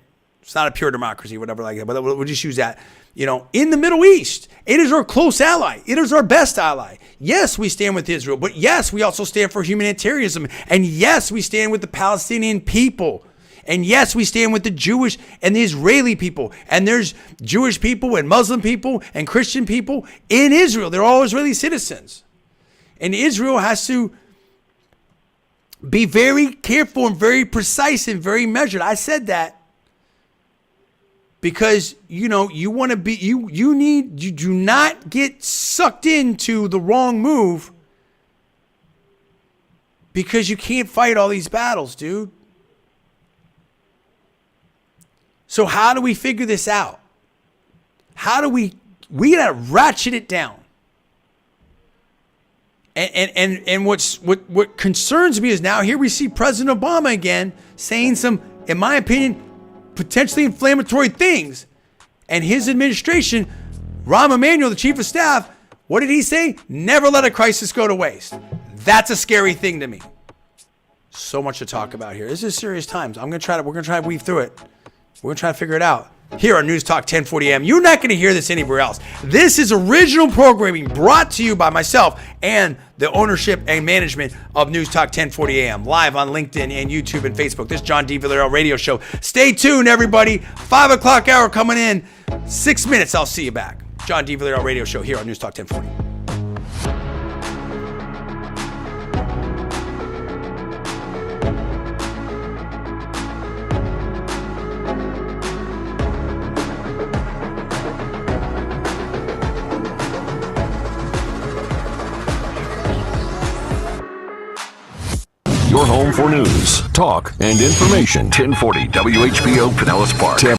It's not a pure democracy, whatever like that, but we'll just use that. In the Middle East, it is our close ally. It is our best ally. Yes, we stand with Israel, but yes, we also stand for humanitarianism. And yes, we stand with the Palestinian people. And yes, we stand with the Jewish and the Israeli people. And there's Jewish people and Muslim people and Christian people in Israel. They're all Israeli citizens. And Israel has to be very careful and very precise and very measured. I said that because, you want to be, you do not get sucked into the wrong move because you can't fight all these battles, dude. So how do we figure this out? How do we gotta ratchet it down. And what concerns me is now here we see President Obama again saying some, in my opinion, potentially inflammatory things. And his administration, Rahm Emanuel, the chief of staff, what did he say? Never let a crisis go to waste. That's a scary thing to me. So much to talk about here. This is serious times. We're gonna try to weave through it. We're going to try to figure it out here on Newstalk 1040AM. You're not going to hear this anywhere else. This is original programming brought to you by myself and the ownership and management of Newstalk 1040AM, live on LinkedIn and YouTube and Facebook. This John D. Villarreal radio show. Stay tuned, everybody. 5 o'clock hour coming in. 6 minutes, I'll see you back. John D. Villarreal radio show here on Newstalk 1040. home for news, talk, and information. 1040 WHBO Pinellas Park.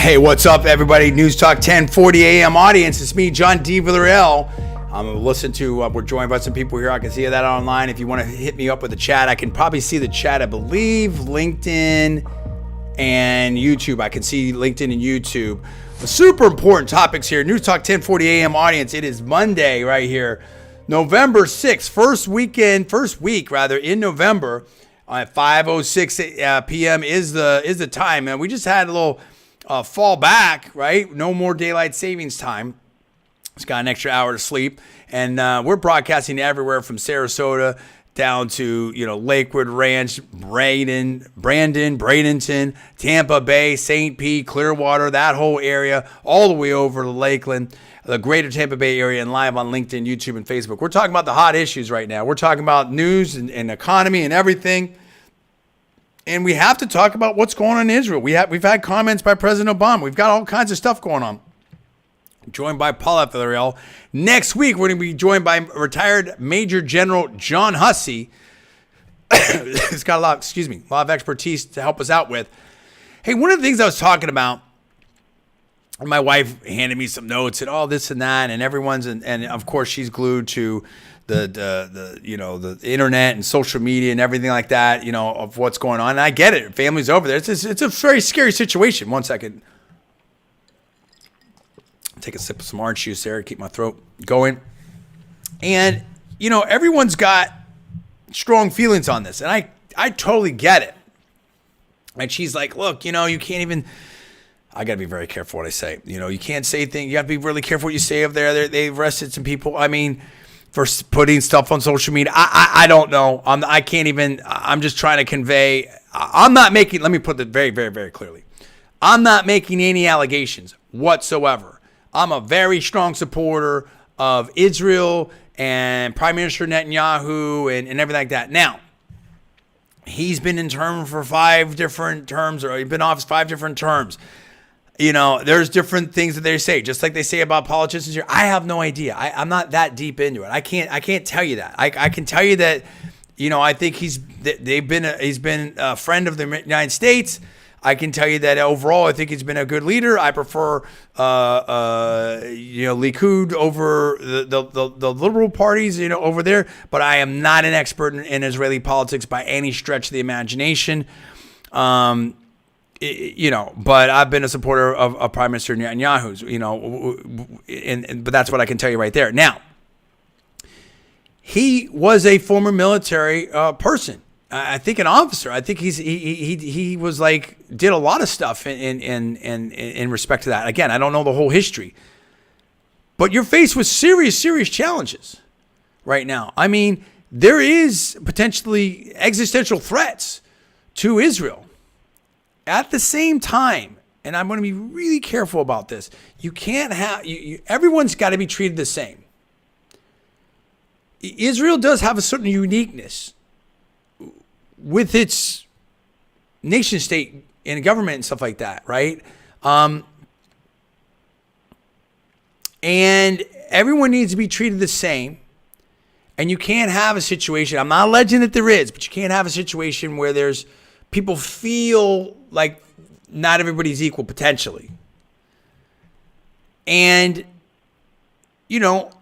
Hey, what's up, everybody? Newstalk 1040 AM audience. It's me, John D. Villarreal. We're joined by some people here. I can see that online. If you want to hit me up with the chat, I can probably see the chat, I believe, LinkedIn and YouTube. I can see LinkedIn and YouTube. The super important topics here. Newstalk 1040 AM audience. It is Monday right here, November 6th, first week in November. At 5:06 p.m. is the time, and we just had a little fall back, right? No more daylight savings time. It's got an extra hour to sleep, and we're broadcasting everywhere from Sarasota down to Lakewood Ranch, Brandon, Bradenton, Tampa Bay, St. Pete, Clearwater, that whole area, all the way over to Lakeland, the greater Tampa Bay area, and live on LinkedIn, YouTube, and Facebook. We're talking about the hot issues right now. We're talking about news and economy and everything. And we have to talk about what's going on in Israel. We've had comments by President Obama. We've got all kinds of stuff going on. I'm joined by Paul Villarreal. Next week, we're going to be joined by retired Major General John Hussey. He's got a lot of expertise to help us out with. Hey, one of the things I was talking about, my wife handed me some notes and all this and that, and everyone's and of course she's glued to the internet and social media and everything like that, of what's going on. And I get it. Family's over there. It's a very scary situation. One second. Take a sip of some orange juice there to keep my throat going. And, everyone's got strong feelings on this. And I totally get it. And she's like, look, you can't even, I got to be very careful what I say. You can't say things. You have to be really careful what you say up there. They arrested some people. I mean, for putting stuff on social media. I don't know. I can't even, I'm just trying to convey. I'm not making, let me put it very, very, very clearly. I'm not making any allegations whatsoever. I'm a very strong supporter of Israel and Prime Minister Netanyahu and everything like that. Now, he's been in term for 5 different terms, or he's been in office 5 different terms. There's different things that they say, just like they say about politicians here. I have no idea. I'm not that deep into it. I can't tell you that. I can tell you that, I think he's been a friend of the United States. I can tell you that overall, I think he's been a good leader. I prefer, Likud over the liberal parties, over there. But I am not an expert in Israeli politics by any stretch of the imagination. But I've been a supporter of Prime Minister Netanyahu's, but that's what I can tell you right there. Now, he was a former military person. I think an officer. I think he was did a lot of stuff in respect to that. Again, I don't know the whole history, but you're faced with serious challenges right now. I mean, there is potentially existential threats to Israel. At the same time, and I'm going to be really careful about this, you can't have everyone's got to be treated the same. Israel does have a certain uniqueness with its nation state and government and stuff like that, right? And everyone needs to be treated the same. And you can't have a situation, I'm not alleging that there is, but you can't have a situation where there's people feel like not everybody's equal potentially. And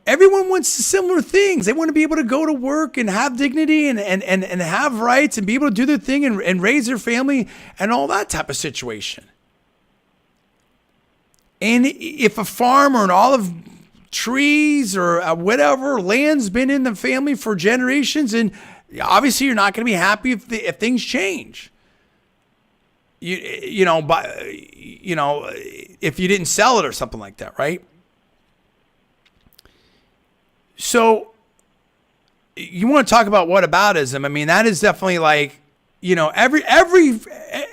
everyone wants similar things. They want to be able to go to work and have dignity and have rights and be able to do their thing and raise their family and all that type of situation. And if a farm or an olive trees or whatever land's been in the family for generations, and obviously you're not going to be happy if things change. If you didn't sell it or something like that, right? So you want to talk about whataboutism? I mean, that is definitely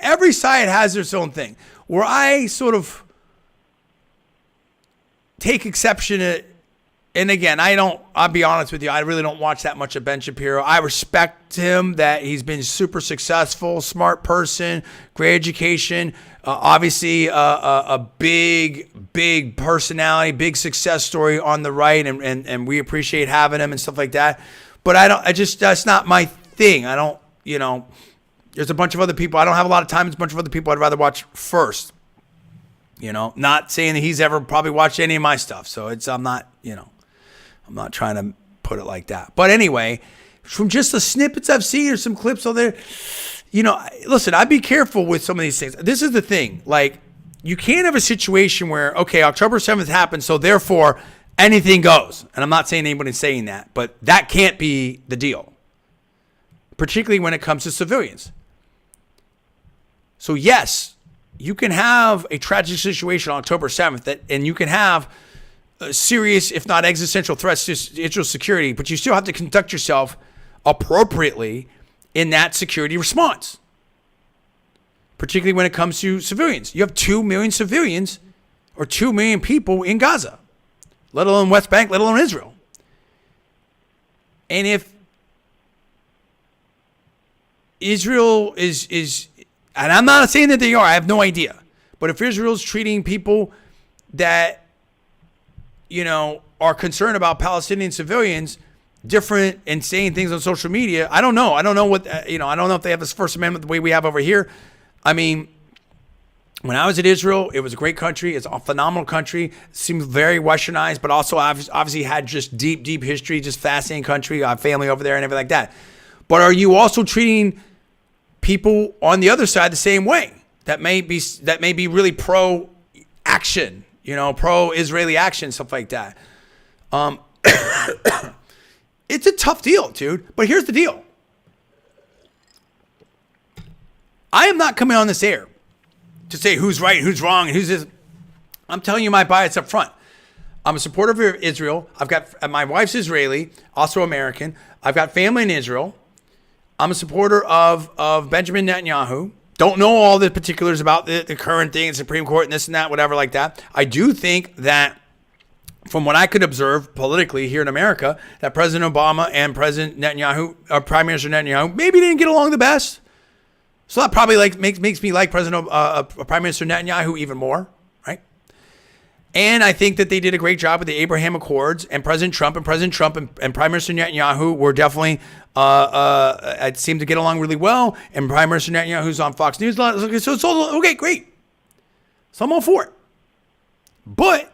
every side has its own thing. Where I sort of take exception at, and again, I'll be honest with you, I really don't watch that much of Ben Shapiro. I respect him that he's been super successful, smart person, great education, obviously a big personality, big success story on the right, and we appreciate having him and stuff like that. But that's not my thing. There's a bunch of other people. I don't have a lot of time. There's a bunch of other people I'd rather watch first. Not saying that he's ever probably watched any of my stuff. So I'm not trying to put it like that. But anyway, from just the snippets I've seen or some clips on there, listen, I'd be careful with some of these things. This is the thing. Like, you can't have a situation where, okay, October 7th happened, so therefore anything goes. And I'm not saying anybody's saying that, but that can't be the deal, particularly when it comes to civilians. So yes, you can have a tragic situation on October 7th, and you can have serious, if not existential threats to Israel's security, but you still have to conduct yourself appropriately in that security response, particularly when it comes to civilians. You have 2 million civilians or 2 million people in Gaza, let alone West Bank, let alone Israel. And if Israel is, and I'm not saying that they are, I have no idea, but if Israel's treating people that, are concerned about Palestinian civilians different and saying things on social media, I don't know. I don't know what, I don't know if they have this First Amendment the way we have over here. I mean, when I was in Israel, it was a great country. It's a phenomenal country. It seemed very Westernized, but also obviously had just deep, deep history, just fascinating country. I have family over there and everything like that. But are you also treating people on the other side the same way? That may be really pro-action, pro-Israeli action, stuff like that. It's a tough deal, dude. But here's the deal. I am not coming on this air to say who's right, who's wrong, and who's this. I'm telling you my bias up front. I'm a supporter of Israel. My wife's Israeli, also American. I've got family in Israel. I'm a supporter of Benjamin Netanyahu. Don't know all the particulars about the current thing, the Supreme Court and this and that, whatever like that. I do think that, from what I could observe politically here in America, that President Obama and President Netanyahu, or Prime Minister Netanyahu, maybe didn't get along the best. So that probably makes me like Prime Minister Netanyahu even more, right? And I think that they did a great job with the Abraham Accords, and President Trump and Prime Minister Netanyahu were definitely seemed to get along really well. And Prime Minister Netanyahu's on Fox News a lot. So it's all okay, great. So I'm all for it. But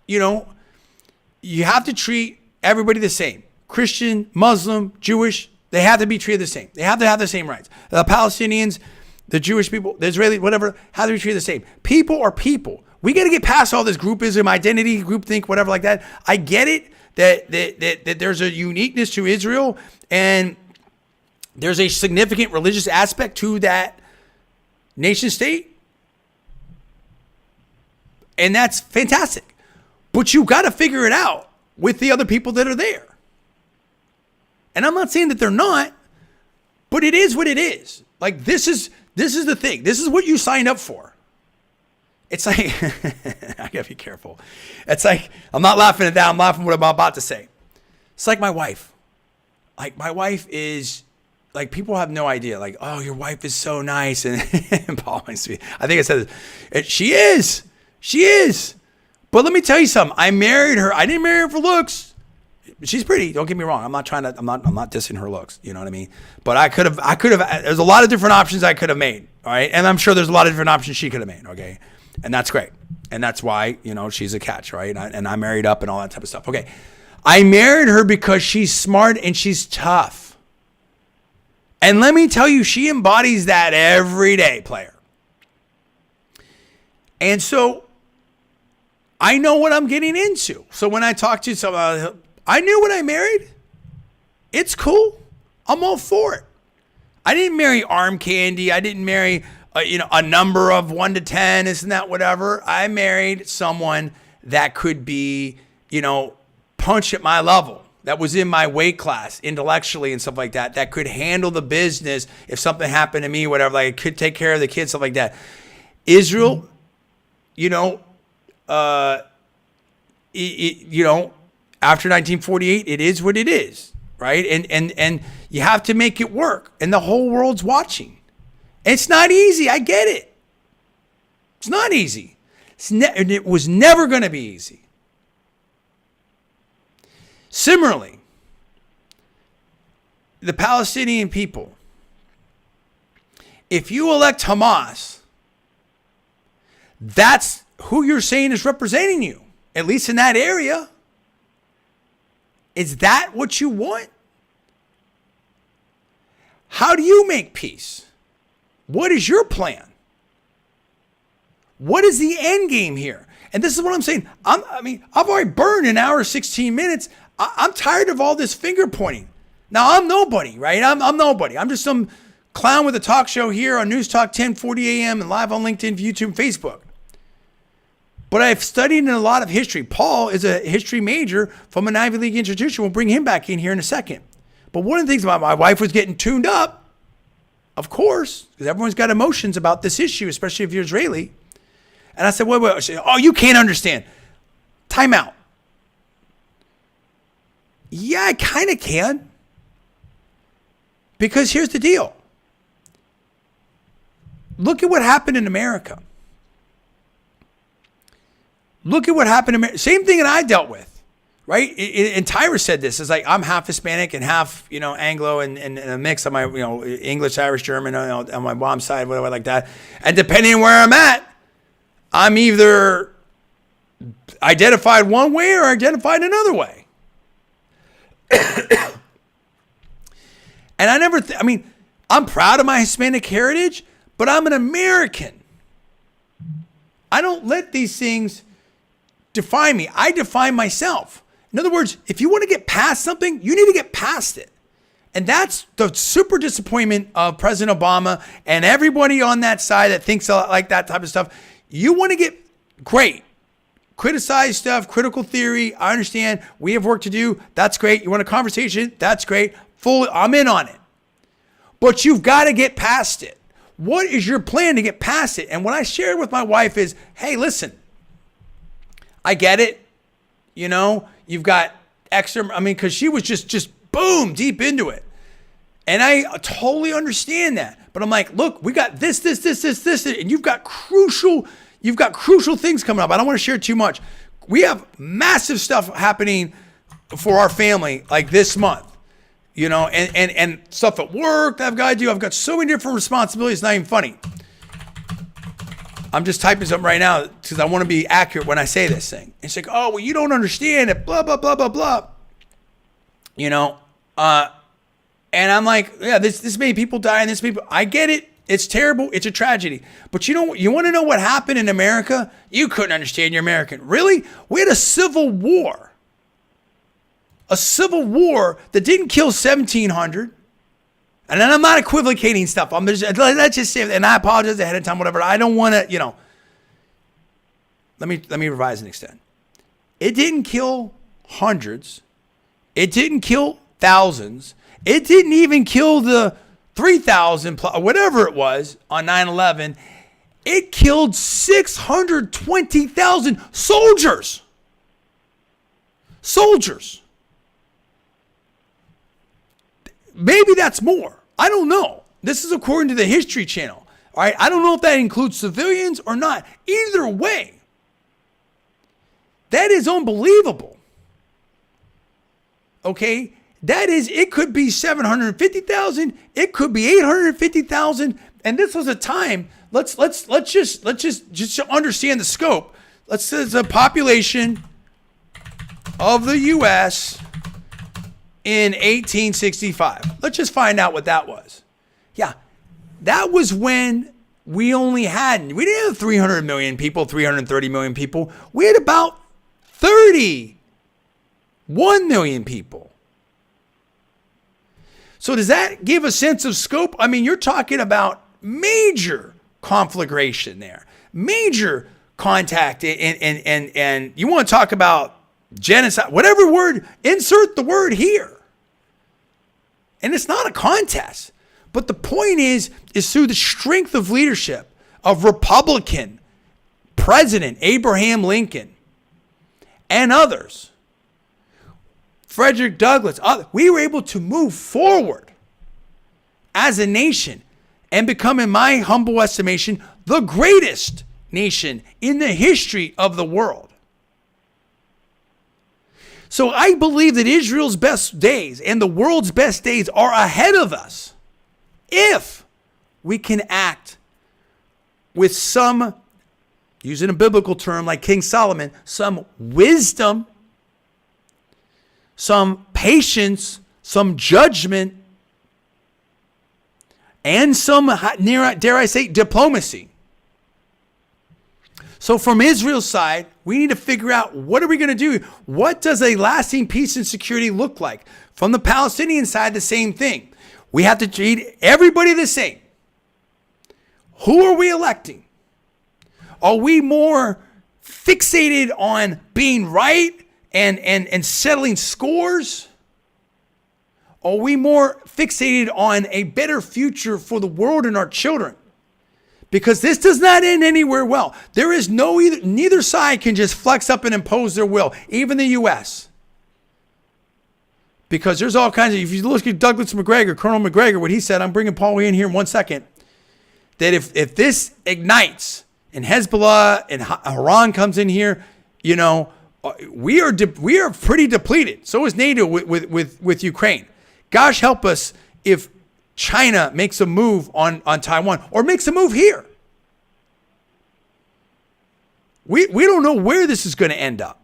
you have to treat everybody the same. Christian, Muslim, Jewish, they have to be treated the same. They have to have the same rights. The Palestinians, the Jewish people, the Israelis, whatever, have to be treated the same. People are people. We got to get past all this groupism, identity, groupthink, whatever like that. I get it that there's a uniqueness to Israel, and there's a significant religious aspect to that nation state. And that's fantastic. But you got to figure it out with the other people that are there. And I'm not saying that they're not, but it is what it is. Like, this is the thing. This is what you signed up for. It's like, I gotta be careful. It's like, I'm not laughing at that. I'm laughing at what I'm about to say. It's like my wife. Like, my wife is, like, people have no idea. Like, oh, your wife is so nice. And Paul makes me, I think I said this. She is. But let me tell you something. I married her. I didn't marry her for looks. She's pretty. Don't get me wrong. I'm not dissing her looks. You know what I mean? But I could have, there's a lot of different options I could have made. All right. And I'm sure there's a lot of different options she could have made. Okay. And that's great. And that's why, she's a catch. Right. And I married up and all that type of stuff. Okay. I married her because she's smart and she's tough. And let me tell you, she embodies that every day, player. And so I know what I'm getting into. So when I talk to somebody, I knew when I married. It's cool. I'm all for it. I didn't marry arm candy. I didn't marry, a number of 1 to 10, isn't that whatever. I married someone that could be, punch at my level, that was in my weight class intellectually and stuff like that, that could handle the business if something happened to me, whatever, like could take care of the kids, stuff like that. Israel, after 1948, it is what it is, right? And you have to make it work, and the whole world's watching. It's not easy. I get it. It's not easy. And it was never going to be easy. Similarly, the Palestinian people, if you elect Hamas, that's who you're saying is representing you, at least in that area. Is that what you want? How do you make peace? What is your plan? What is the end game here? And this is what I'm saying. I've already burned an hour, 16 minutes. I'm tired of all this finger pointing. Now, I'm nobody, right? I'm nobody. I'm just some clown with a talk show here on Newstalk 1040 AM and live on LinkedIn, YouTube, and Facebook. But I've studied in a lot of history. Paul is a history major from an Ivy League institution. We'll bring him back in here in a second. But one of the things about my wife was getting tuned up, of course, because everyone's got emotions about this issue, especially if you're Israeli. And I said, wait. She said, oh, you can't understand. Time out. Yeah, I kind of can. Because here's the deal. Look at what happened in America. Look at what happened in America. Same thing that I dealt with, right? And Tyra said this. It's like, I'm half Hispanic and half, Anglo and a mix of my, English, Irish, German on my mom's side, whatever like that. And depending on where I'm at, I'm either identified one way or identified another way. And I never, I'm proud of my Hispanic heritage, but I'm an American. I don't let these things define me. I define myself. In other words, if you want to get past something, you need to get past it. And that's the super disappointment of President Obama and everybody on that side that thinks like that type of stuff. You want to get great. Criticize stuff, critical theory. I understand. We have work to do. That's great. You want a conversation? That's great. I'm in on it. But you've got to get past it. What is your plan to get past it? And what I shared with my wife is, hey, listen, I get it. You've got extra, because she was just boom, deep into it. And I totally understand that. But I'm like, look, we got this, and you've got crucial things coming up. I don't want to share too much. We have massive stuff happening for our family like this month. And stuff at work that I've got to do. I've got so many different responsibilities. It's not even funny. I'm just typing something right now because I want to be accurate when I say this thing. It's like, oh, well, you don't understand it, blah, blah, blah, blah, blah. And I'm like, yeah, this many people die and this people, I get it. It's terrible. It's a tragedy. But you want to know what happened in America? You couldn't understand, you're American. Really? We had a civil war. A civil war that didn't kill 1,700. And then I'm not equivocating stuff. Let's just say, and I apologize ahead of time, whatever. I don't want to, let me revise and extend. It didn't kill hundreds. It didn't kill thousands. It didn't even kill the 3,000, whatever it was on 9/11. It killed 620,000 soldiers. Soldiers. Maybe that's more. I don't know. This is according to the History Channel. All right. I don't know if that includes civilians or not. Either way, that is unbelievable. Okay. That is, it could be 750,000. It could be 850,000. And this was a time. Let's just understand the scope. Let's say the population of the U.S. in 1865. Let's just find out what that was. Yeah, that was when we didn't have 300 million people, 330 million people. We had about 31 million people. So does that give a sense of scope? You're talking about major conflagration there, major contact, and you want to talk about genocide, whatever word, insert the word here. And it's not a contest. But the point is through the strength of leadership of Republican President Abraham Lincoln and others, Frederick Douglass, we were able to move forward as a nation and become, in my humble estimation, the greatest nation in the history of the world. So I believe that Israel's best days and the world's best days are ahead of us if we can act with some using a biblical term like King Solomon, some wisdom, some patience, some judgment, and some, dare I say, diplomacy. So from Israel's side, we need to figure out, what are we going to do? What does a lasting peace and security look like? From the Palestinian side, the same thing. We have to treat everybody the same. Who are we electing? Are we more fixated on being right and settling scores? Are we more fixated on a better future for the world and our children? Because this does not end anywhere well. There is neither side can just flex up and impose their will, even the U.S. Because there's all kinds of, if you look at Douglas McGregor, Colonel McGregor, what he said, I'm bringing Paul in here in 1 second, that if this ignites and Hezbollah and Iran comes in here, we are pretty depleted. So is NATO with Ukraine. Gosh help us if China makes a move on Taiwan or makes a move here. We don't know where this is going to end up.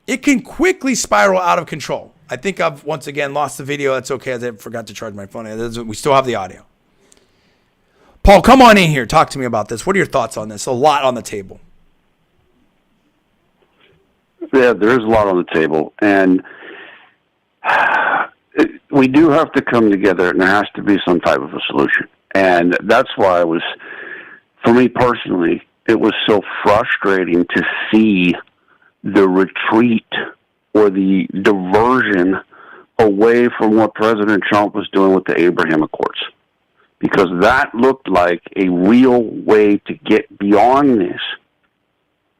It can quickly spiral out of control. I think I've once again lost the video. That's okay. I forgot to charge my phone. We still have the audio. Paul, come on in here. Talk to me about this. What are your thoughts on this? A lot on the table. Yeah, there is a lot on the table. And we do have to come together, and there has to be some type of a solution. And that's why for me personally, it was so frustrating to see the retreat or the diversion away from what President Trump was doing with the Abraham Accords. Because that looked like a real way to get beyond this.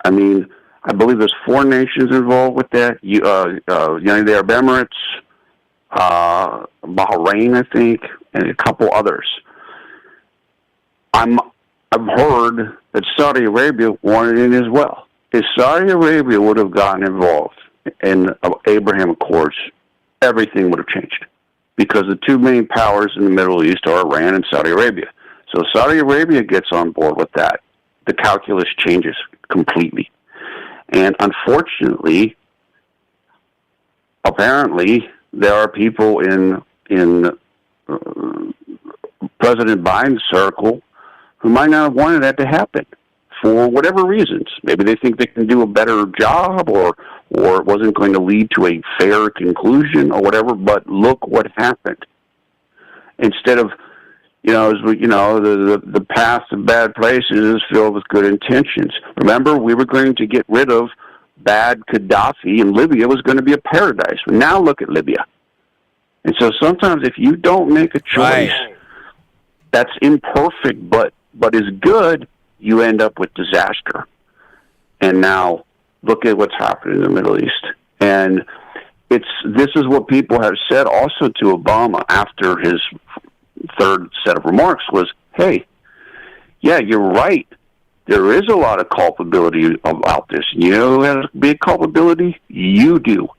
I mean, I believe there's 4 nations involved with that. United Arab Emirates, Bahrain, I think, and a couple others. I've heard that Saudi Arabia wanted in as well. If Saudi Arabia would have gotten involved in Abraham Accords, everything would have changed. Because the 2 main powers in the Middle East are Iran and Saudi Arabia. So if Saudi Arabia gets on board with that, the calculus changes completely. And unfortunately, apparently, there are people in President Biden's circle who might not have wanted that to happen for whatever reasons. Maybe they think they can do a better job, or it wasn't going to lead to a fair conclusion or whatever, but look what happened. Instead of, the path to bad places is filled with good intentions. Remember, we were going to get rid of bad Gaddafi, and Libya was going to be a paradise. But now look at Libya. And so sometimes if you don't make a choice that's imperfect but is good, you end up with disaster. And now look at what's happening in the Middle East. And this is what people have said also to Obama after his third set of remarks was, hey, yeah, you're right. There is a lot of culpability about this. You know who has big culpability? You do.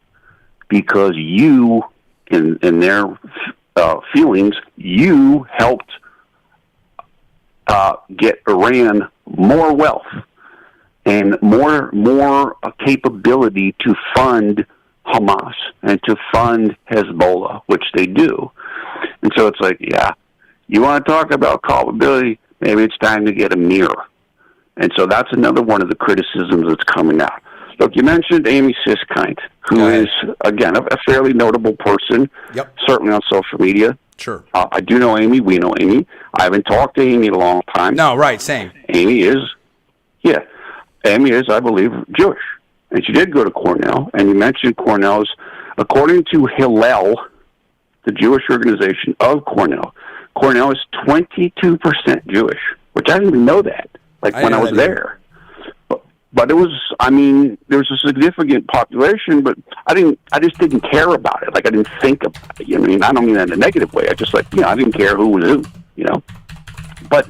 Because you, in their feelings, you helped get Iran more wealth and more capability to fund Hamas and to fund Hezbollah, which they do. And so it's like, yeah, you want to talk about culpability, maybe it's time to get a mirror. And so that's another one of the criticisms that's coming out. Look, you mentioned Amy Siskind, who is, again, a fairly notable person, certainly on social media. Sure. I do know Amy. We know Amy. I haven't talked to Amy in a long time. No, right, same. Amy is, I believe, Jewish. And she did go to Cornell. And you mentioned Cornell's, according to Hillel, the Jewish organization of Cornell, Cornell is 22% Jewish, which I didn't even know that, when I was there. But it was, there's a significant population, but I just didn't care about it. I didn't think about it. I don't mean that in a negative way. I just I didn't care who was who, But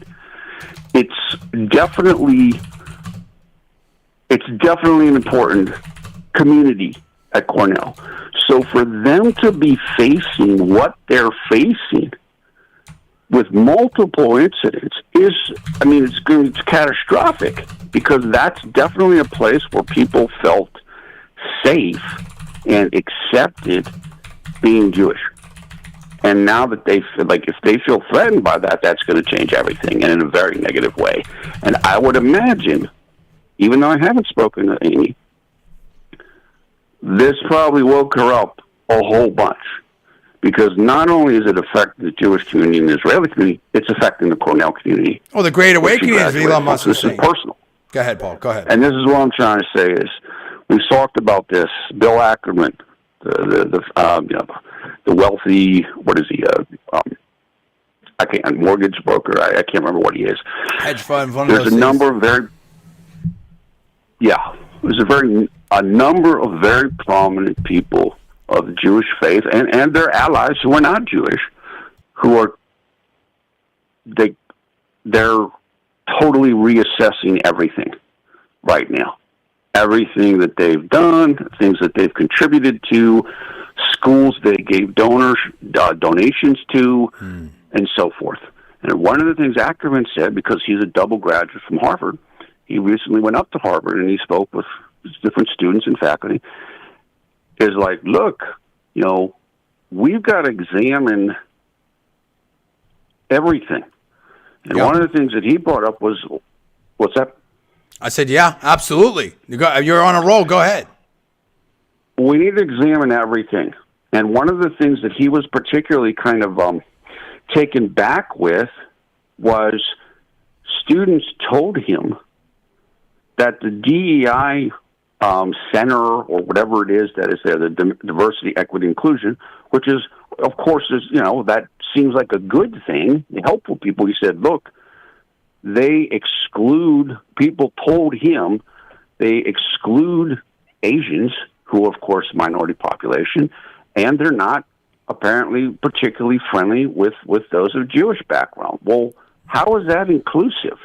it's definitely an important community at Cornell. So for them to be facing what they're facing, with multiple incidents it's catastrophic, because that's definitely a place where people felt safe and accepted being Jewish. And now that they feel like, if they feel threatened by that, that's going to change everything, and in a very negative way. And I would imagine, even though I haven't spoken to Amy, this probably woke her up a whole bunch. Because not only is it affecting the Jewish community and the Israeli community, it's affecting the Cornell community. Oh, the Great Awakening, as Elon Musk was saying. This is personal. Go ahead, Paul. Go ahead. And this is what I'm trying to say is, we've talked about this. Bill Ackerman, the wealthy, what is he? Mortgage broker. I can't remember what he is. Hedge fund. There's a number of a number of very prominent people of the Jewish faith and their allies who are not Jewish, who are they're totally reassessing everything right now. Everything that they've done, things that they've contributed to, schools they gave donations to, and so forth. And one of the things Ackerman said, because he's a double graduate from Harvard, he recently went up to Harvard and he spoke with different students and faculty, is like, look, we've got to examine everything. And one of the things that he brought up was, what's that? I said, yeah, absolutely. You're on a roll. Go ahead. We need to examine everything. And one of the things that he was particularly kind of taken back with was students told him that the DEI center, or whatever it is that is there, the diversity, equity, inclusion, which is, of course, that seems like a good thing, helpful people. He said, look, they exclude, people told him they exclude Asians, who, of course, minority population, and they're not apparently particularly friendly with those of Jewish background. Well, how is that inclusive?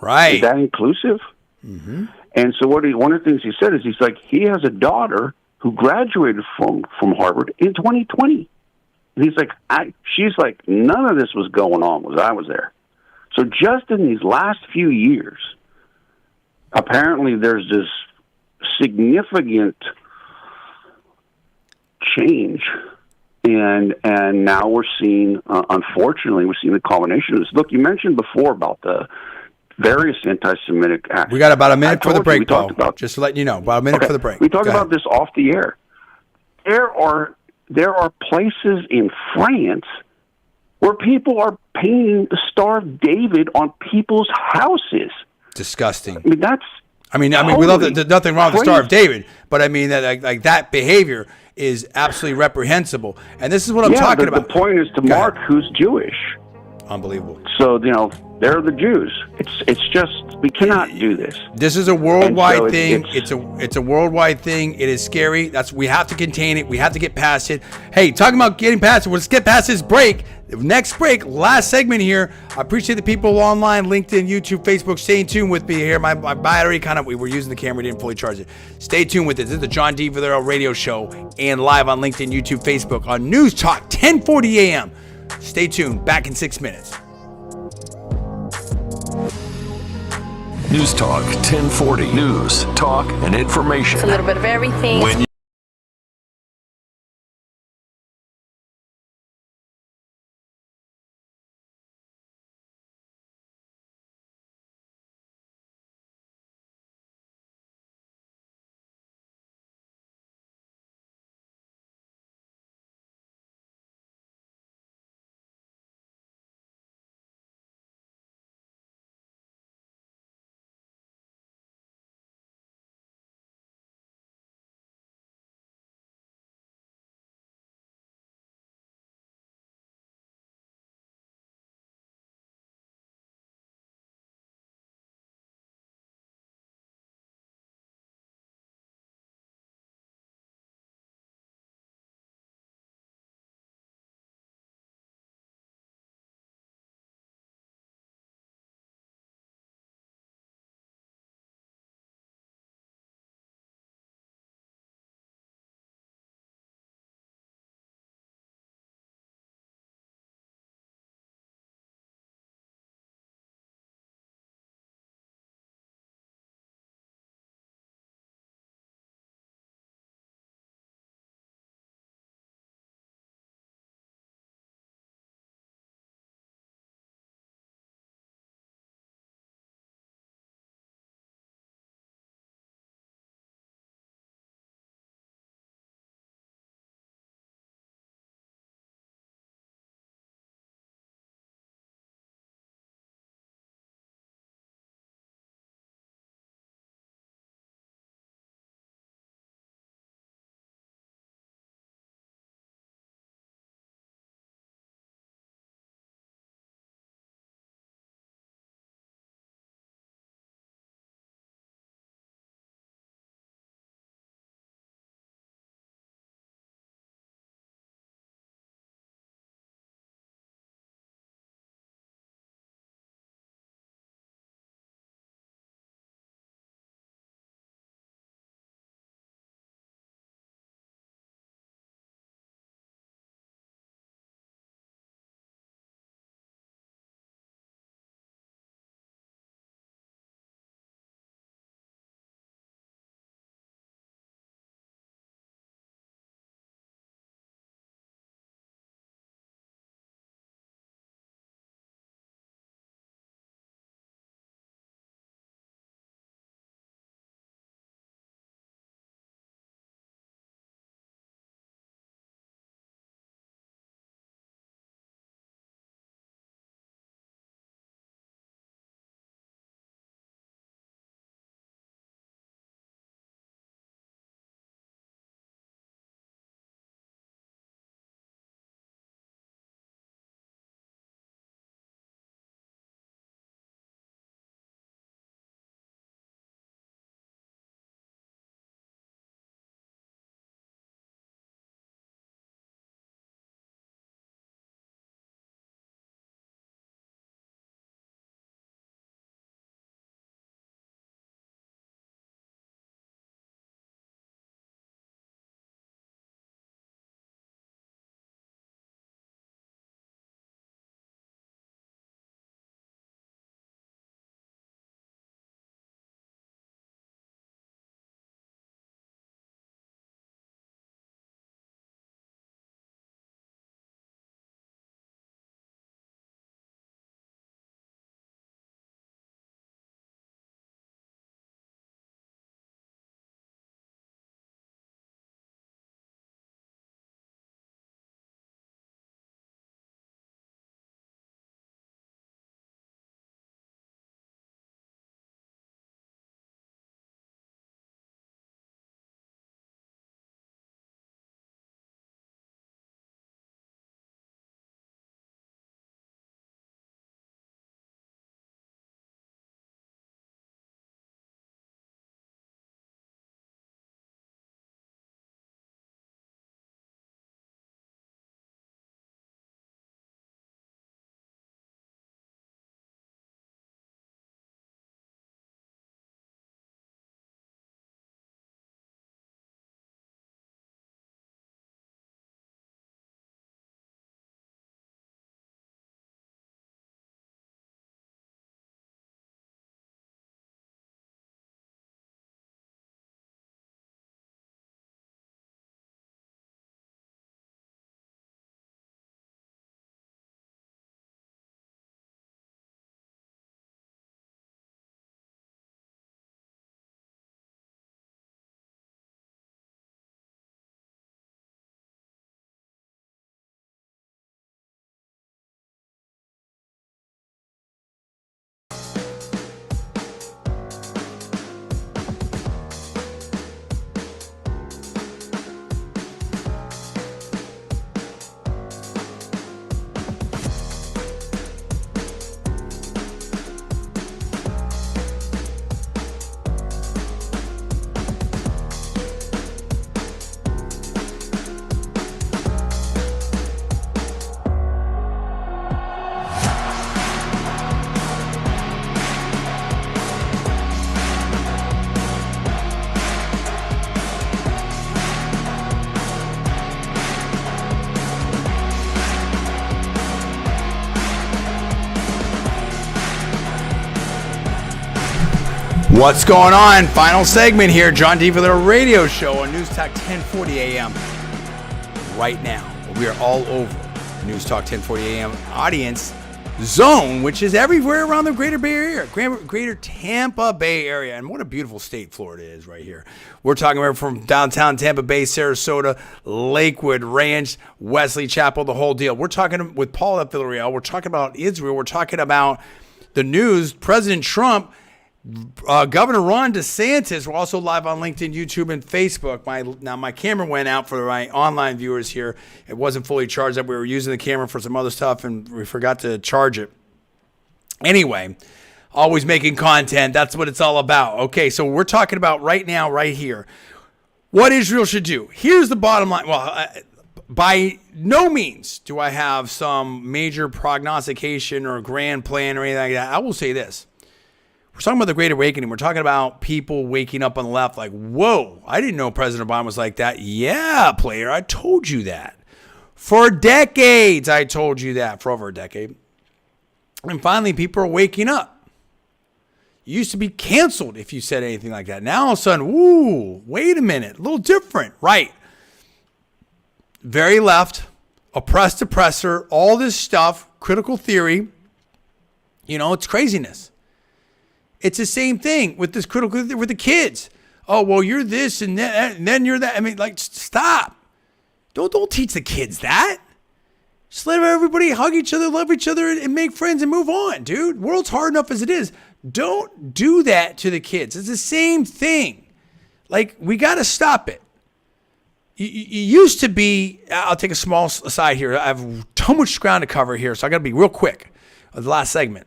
Right. Is that inclusive? Mm-hmm. And so one of the things he said is, he's like, he has a daughter who graduated from Harvard in 2020. And he's like, she's like, none of this was going on when I was there. So just in these last few years, apparently there's this significant change. And now we're seeing, unfortunately, we're seeing the culmination of this. Look, you mentioned before about the various anti-Semitic acts. We got about a minute for the break, Paul. About, just to let you know, about a minute for the break. We talked about this off the air. There are places in France where people are painting the Star of David on people's houses. Disgusting. I mean, we love that. There's nothing wrong with the Star of David, but I mean that like that behavior is absolutely reprehensible. And this is what I'm talking about. The point is to mark who's Jewish. Unbelievable. So, they're the Jews. It's just, we cannot do this. This is a worldwide thing. It's a worldwide thing. It is scary. We have to contain it. We have to get past it. Hey, talking about getting past it, let's get past this break. Next break, last segment here. I appreciate the people online, LinkedIn, YouTube, Facebook. Stay tuned with me here. My battery we were using the camera, didn't fully charge it. Stay tuned with it. This is the John D. Villarreal radio show and live on LinkedIn, YouTube, Facebook on Newstalk 1040 AM. Stay tuned. Back in 6 minutes. News Talk 1040. News, talk, and information. It's a little bit of everything. When What's going on? Final segment here. John D. Villarreal radio show on Newstalk 1040 AM. Right now, we are all over Newstalk 1040 AM audience zone, which is everywhere around the greater Bay Area, greater Tampa Bay area. And what a beautiful state Florida is right here. We're talking about from downtown Tampa Bay, Sarasota, Lakewood, Ranch, Wesley Chapel, the whole deal. We're talking with Paul at Villarreal. We're talking about Israel. We're talking about the news, President Trump, Governor Ron DeSantis. We're also live on LinkedIn, YouTube, and Facebook. My camera went out for my online viewers here. It wasn't fully charged up. We were using the camera for some other stuff, and we forgot to charge it. Anyway, always making content. That's what it's all about. Okay, so we're talking about right now, right here, what Israel should do. Here's the bottom line. Well, by no means do I have some major prognostication or grand plan or anything like that. I will say this. We're talking about the Great Awakening. We're talking about people waking up on the left like, whoa, I didn't know President Obama was like that. Yeah, player, I told you that. For decades, I told you that. For over a decade. And finally, people are waking up. You used to be canceled if you said anything like that. Now all of a sudden, woo, wait a minute, a little different. Right. Very left, oppressed oppressor, all this stuff, critical theory. You know, it's craziness. It's the same thing with this critical with the kids. Oh, well, you're this and that, and then you're that. I mean, like, stop. Don't teach the kids that. Just let everybody hug each other, love each other, and make friends and move on, dude. World's hard enough as it is. Don't do that to the kids. It's the same thing. Like, we got to stop it. You used to be, I'll take a small aside here. I have too much ground to cover here, so I got to be real quick with the last segment.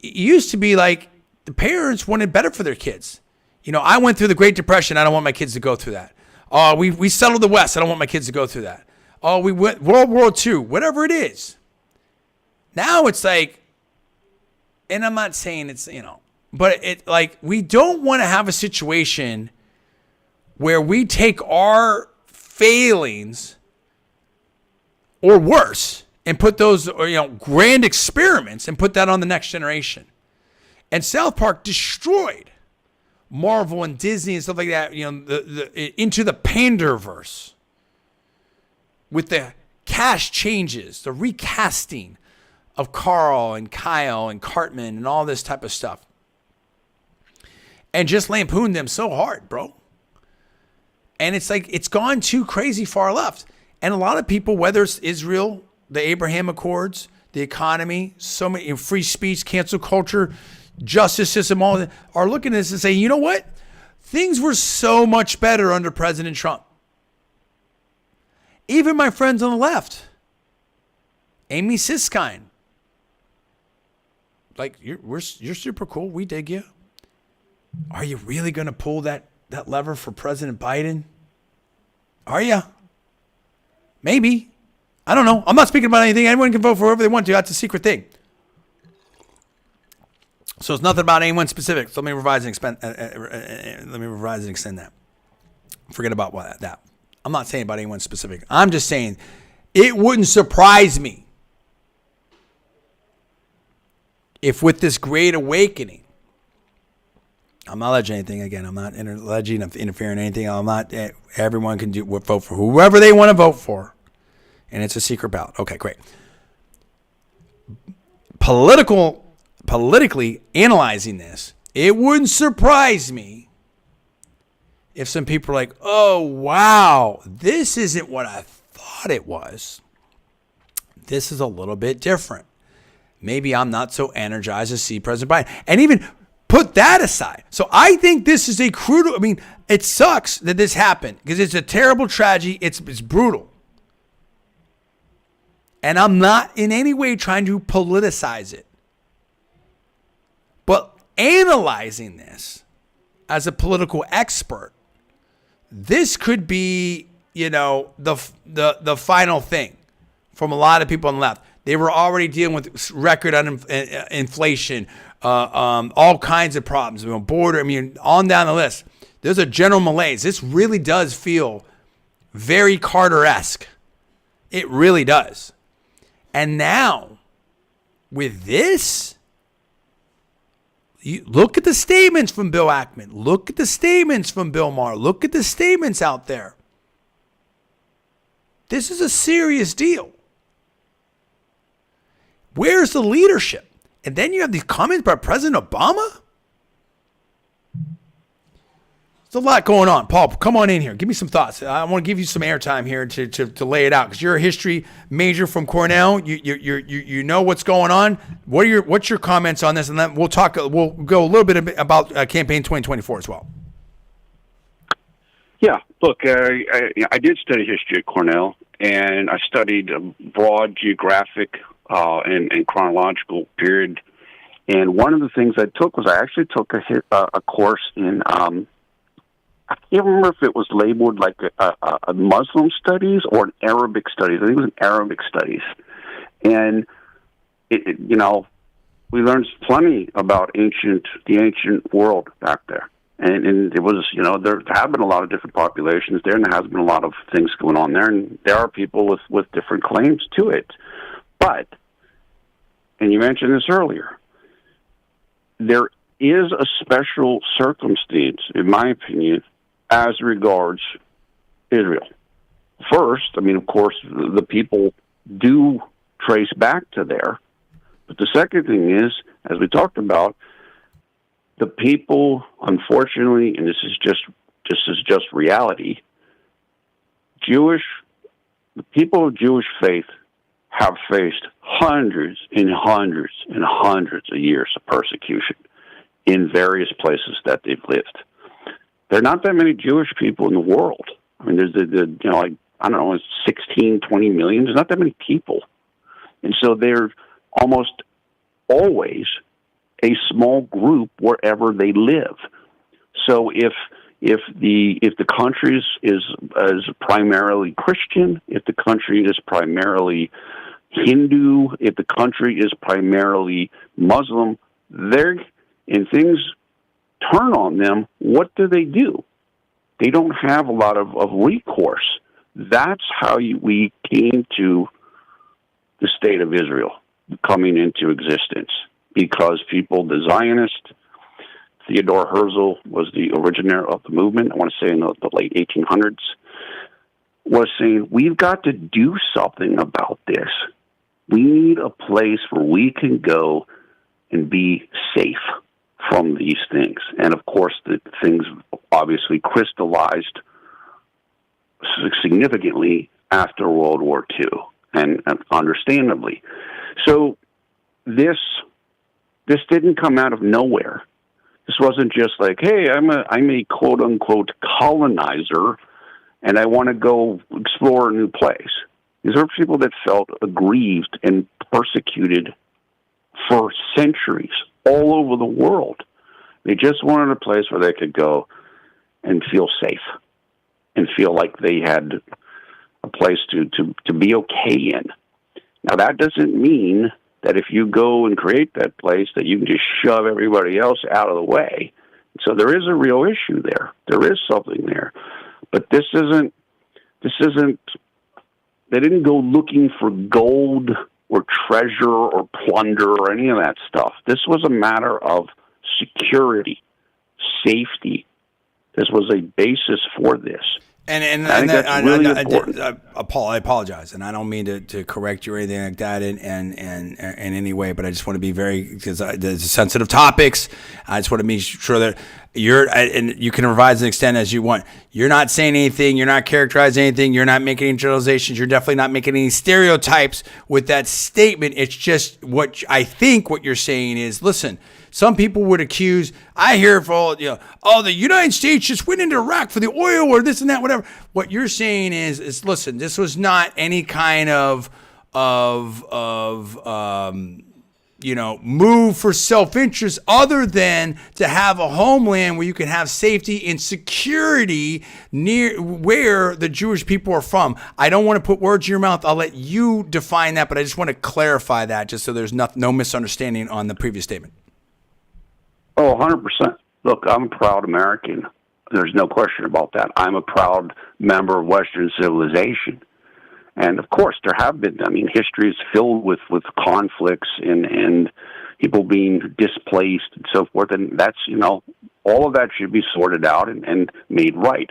It used to be like the parents wanted better for their kids. You know, I went through the Great Depression. I don't want my kids to go through that. Oh, we settled the West. I don't want my kids to go through that. Oh, we went World War II, whatever it is. Now it's like, and I'm not saying it's, you know, but it like we don't want to have a situation where we take our failings or worse and put those, or, you know, grand experiments and put that on the next generation. And South Park destroyed Marvel and Disney and stuff like that, you know, into the Panderverse with the cast changes, the recasting of Carl and Kyle and Cartman and all this type of stuff. And just lampooned them so hard, bro. And it's like, it's gone too crazy far left. And a lot of people, whether it's Israel, the Abraham Accords, the economy, so many, you know, free speech, cancel culture, justice system, all that, are looking at this and saying, you know what? Things were so much better under President Trump. Even my friends on the left, Amy Siskine, like, you're super cool. We dig you. Are you really going to pull that lever for President Biden? Are you? Maybe. I don't know. I'm not speaking about anything. Anyone can vote for whoever they want to. That's a secret thing. So it's nothing about anyone specific. So let me revise and extend that. Forget about that. I'm not saying about anyone specific. I'm just saying it wouldn't surprise me if with this great awakening, I'm not alleging anything. Again, I'm not alleging interfering in anything. I'm not. Everyone can vote for whoever they want to vote for. And it's a secret ballot. Okay, great. Politically analyzing this, it wouldn't surprise me if some people are like, oh, wow, this isn't what I thought it was. This is a little bit different. Maybe I'm not so energized to see President Biden. And even put that aside. So I think this is a crucial, I mean, it sucks that this happened because it's a terrible tragedy. It's brutal. And I'm not in any way trying to politicize it. But analyzing this as a political expert, this could be, you know, the final thing from a lot of people on the left. They were already dealing with record inflation, all kinds of problems, border, on down the list. There's a general malaise. This really does feel very Carter-esque. It really does. And now, with this, You look at the statements from Bill Ackman. Look at the statements from Bill Maher. Look at the statements out there. This is a serious deal. Where's the leadership? And then you have these comments by President Obama? There's a lot going on. Paul, come on in here. Give me some thoughts. I want to give you some airtime here to lay it out, because you're a history major from Cornell. You know what's going on. What's your comments on this? And then we'll go a little bit about campaign 2024 as well. Yeah, look, I did study history at Cornell, and I studied a broad geographic and chronological period. And one of the things I took was I actually took a course in I can't remember if it was labeled like a Muslim studies or an Arabic studies. I think it was an Arabic studies. And, we learned plenty about the ancient world back there. And it was, there have been a lot of different populations there, and there has been a lot of things going on there. And there are people with different claims to it. But, and you mentioned this earlier, there is a special circumstance, in my opinion, as regards Israel. First, of course, the people do trace back to there. But the second thing is, as we talked about, the people, unfortunately, and this is just reality, the people of Jewish faith have faced hundreds and hundreds and hundreds of years of persecution in various places that they've lived. There are not that many Jewish people in the world. There's I don't know, 16, 20 million. There's not that many people. And so they're almost always a small group wherever they live. So if the country is primarily Christian, if the country is primarily Hindu, if the country is primarily Muslim, and things turn on them, what do? They don't have a lot of recourse. That's how we came to the state of Israel coming into existence, because the Zionist, Theodore Herzl was the originator of the movement, I want to say in the late 1800s, was saying, we've got to do something about this. We need a place where we can go and be safe from these things. And of course, the things obviously crystallized significantly after World War II, and understandably. So this didn't come out of nowhere. This wasn't just like, hey, I'm a quote unquote colonizer, and I want to go explore a new place. These are people that felt aggrieved and persecuted for centuries all over the world. They just wanted a place where they could go and feel safe and feel like they had a place to be okay in. Now, that doesn't mean that if you go and create that place that you can just shove everybody else out of the way. So there is a real issue there. There is something there. But this isn't, they didn't go looking for gold or treasure or plunder or any of that stuff. This was a matter of security, safety. This was a basis for this. And Paul, I apologize, and I don't mean to correct you or anything like that in any way, but I just want to be because there's sensitive topics. I just want to make sure that and you can revise and extend as you want. You're not saying anything. You're not characterizing anything. You're not making any generalizations. You're definitely not making any stereotypes with that statement. It's just what you're saying is, listen, some people would accuse, I hear for the United States just went into Iraq for the oil or this and that, whatever. What you're saying is listen, this was not any kind of move for self-interest other than to have a homeland where you can have safety and security near where the Jewish people are from. I don't want to put words in your mouth. I'll let you define that, but I just want to clarify that just so there's no misunderstanding on the previous statement. Oh, 100%. Look, I'm a proud American. There's no question about that. I'm a proud member of Western civilization. And of course, there have been, history is filled with conflicts and people being displaced and so forth. And that's, all of that should be sorted out and made right.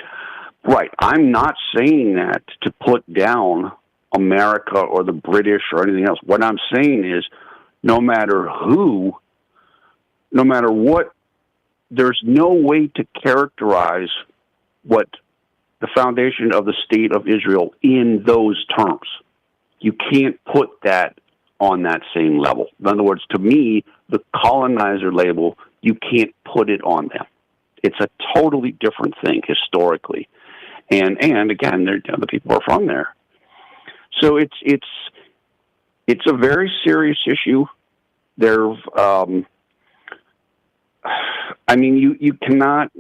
Right. I'm not saying that to put down America or the British or anything else. What I'm saying is no matter what, there's no way to characterize what the foundation of the state of Israel in those terms. You can't put that on that same level. In other words, to me, the colonizer label, you can't put it on them. It's a totally different thing historically. And again, the people are from there. So it's a very serious issue. You cannot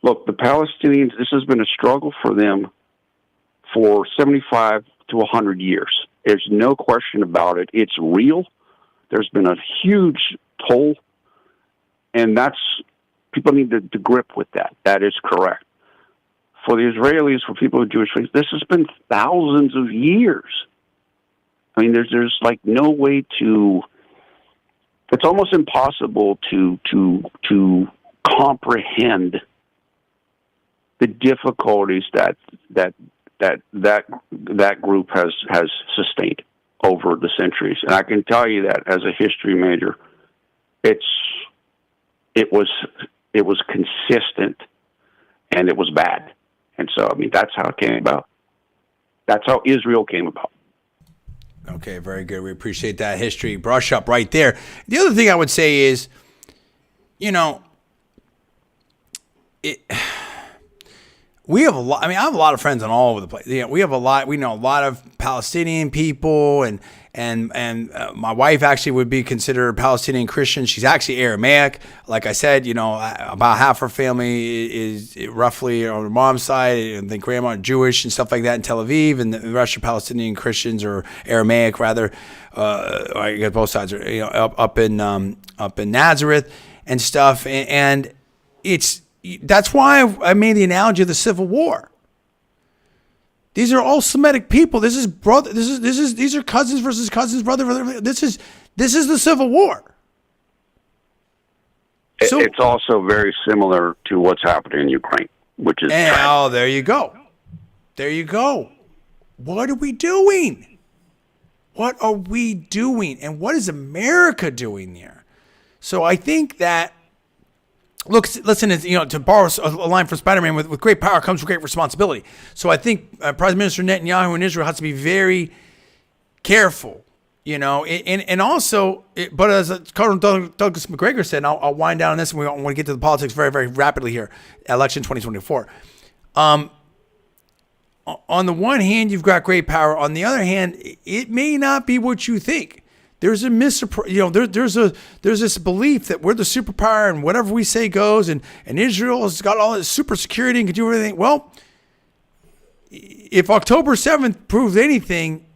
look. The Palestinians. This has been a struggle for them for 75 to 100 years. There's no question about it. It's real. There's been a huge toll, and people need to grip with that. That is correct. For the Israelis, for people with Jewish faith, this has been thousands of years. I mean, there's like no way to. It's almost impossible to comprehend the difficulties that group has sustained over the centuries. And I can tell you that as a history major, it was consistent and it was bad. And so, that's how it came about. That's how Israel came about. Okay, very good. We appreciate that history brush up right there. The other thing I would say is, we have a lot. I have a lot of friends on all over the place. We have a lot. We know a lot of Palestinian people, and my wife actually would be considered a Palestinian Christian. She's actually Aramaic. Like I said, about half her family is roughly on her mom's side, and then grandma Jewish and stuff like that in Tel Aviv, and the rest are Palestinian Christians or Aramaic rather. I guess both sides are up in Nazareth and stuff, and that's why I made the analogy of the Civil War. These are all Semitic people. This is brother. These are cousins versus cousins, brother. This is the Civil War. So, it's also very similar to what's happening in Ukraine, which is there you go. There you go. What are we doing? What are we doing? And what is America doing there? So I think that. Look, listen, to borrow a line from Spider-Man, with great power comes with great responsibility. So I think Prime Minister Netanyahu in Israel has to be very careful, and also, but as Colonel Douglas McGregor said, and I'll wind down on this, and we want to get to the politics very, very rapidly here, election 2024. On the one hand, you've got great power. On the other hand, it may not be what you think. There's a there's this belief that we're the superpower and whatever we say goes, and Israel has got all this super security and can do everything. Well, if October 7th proves anything,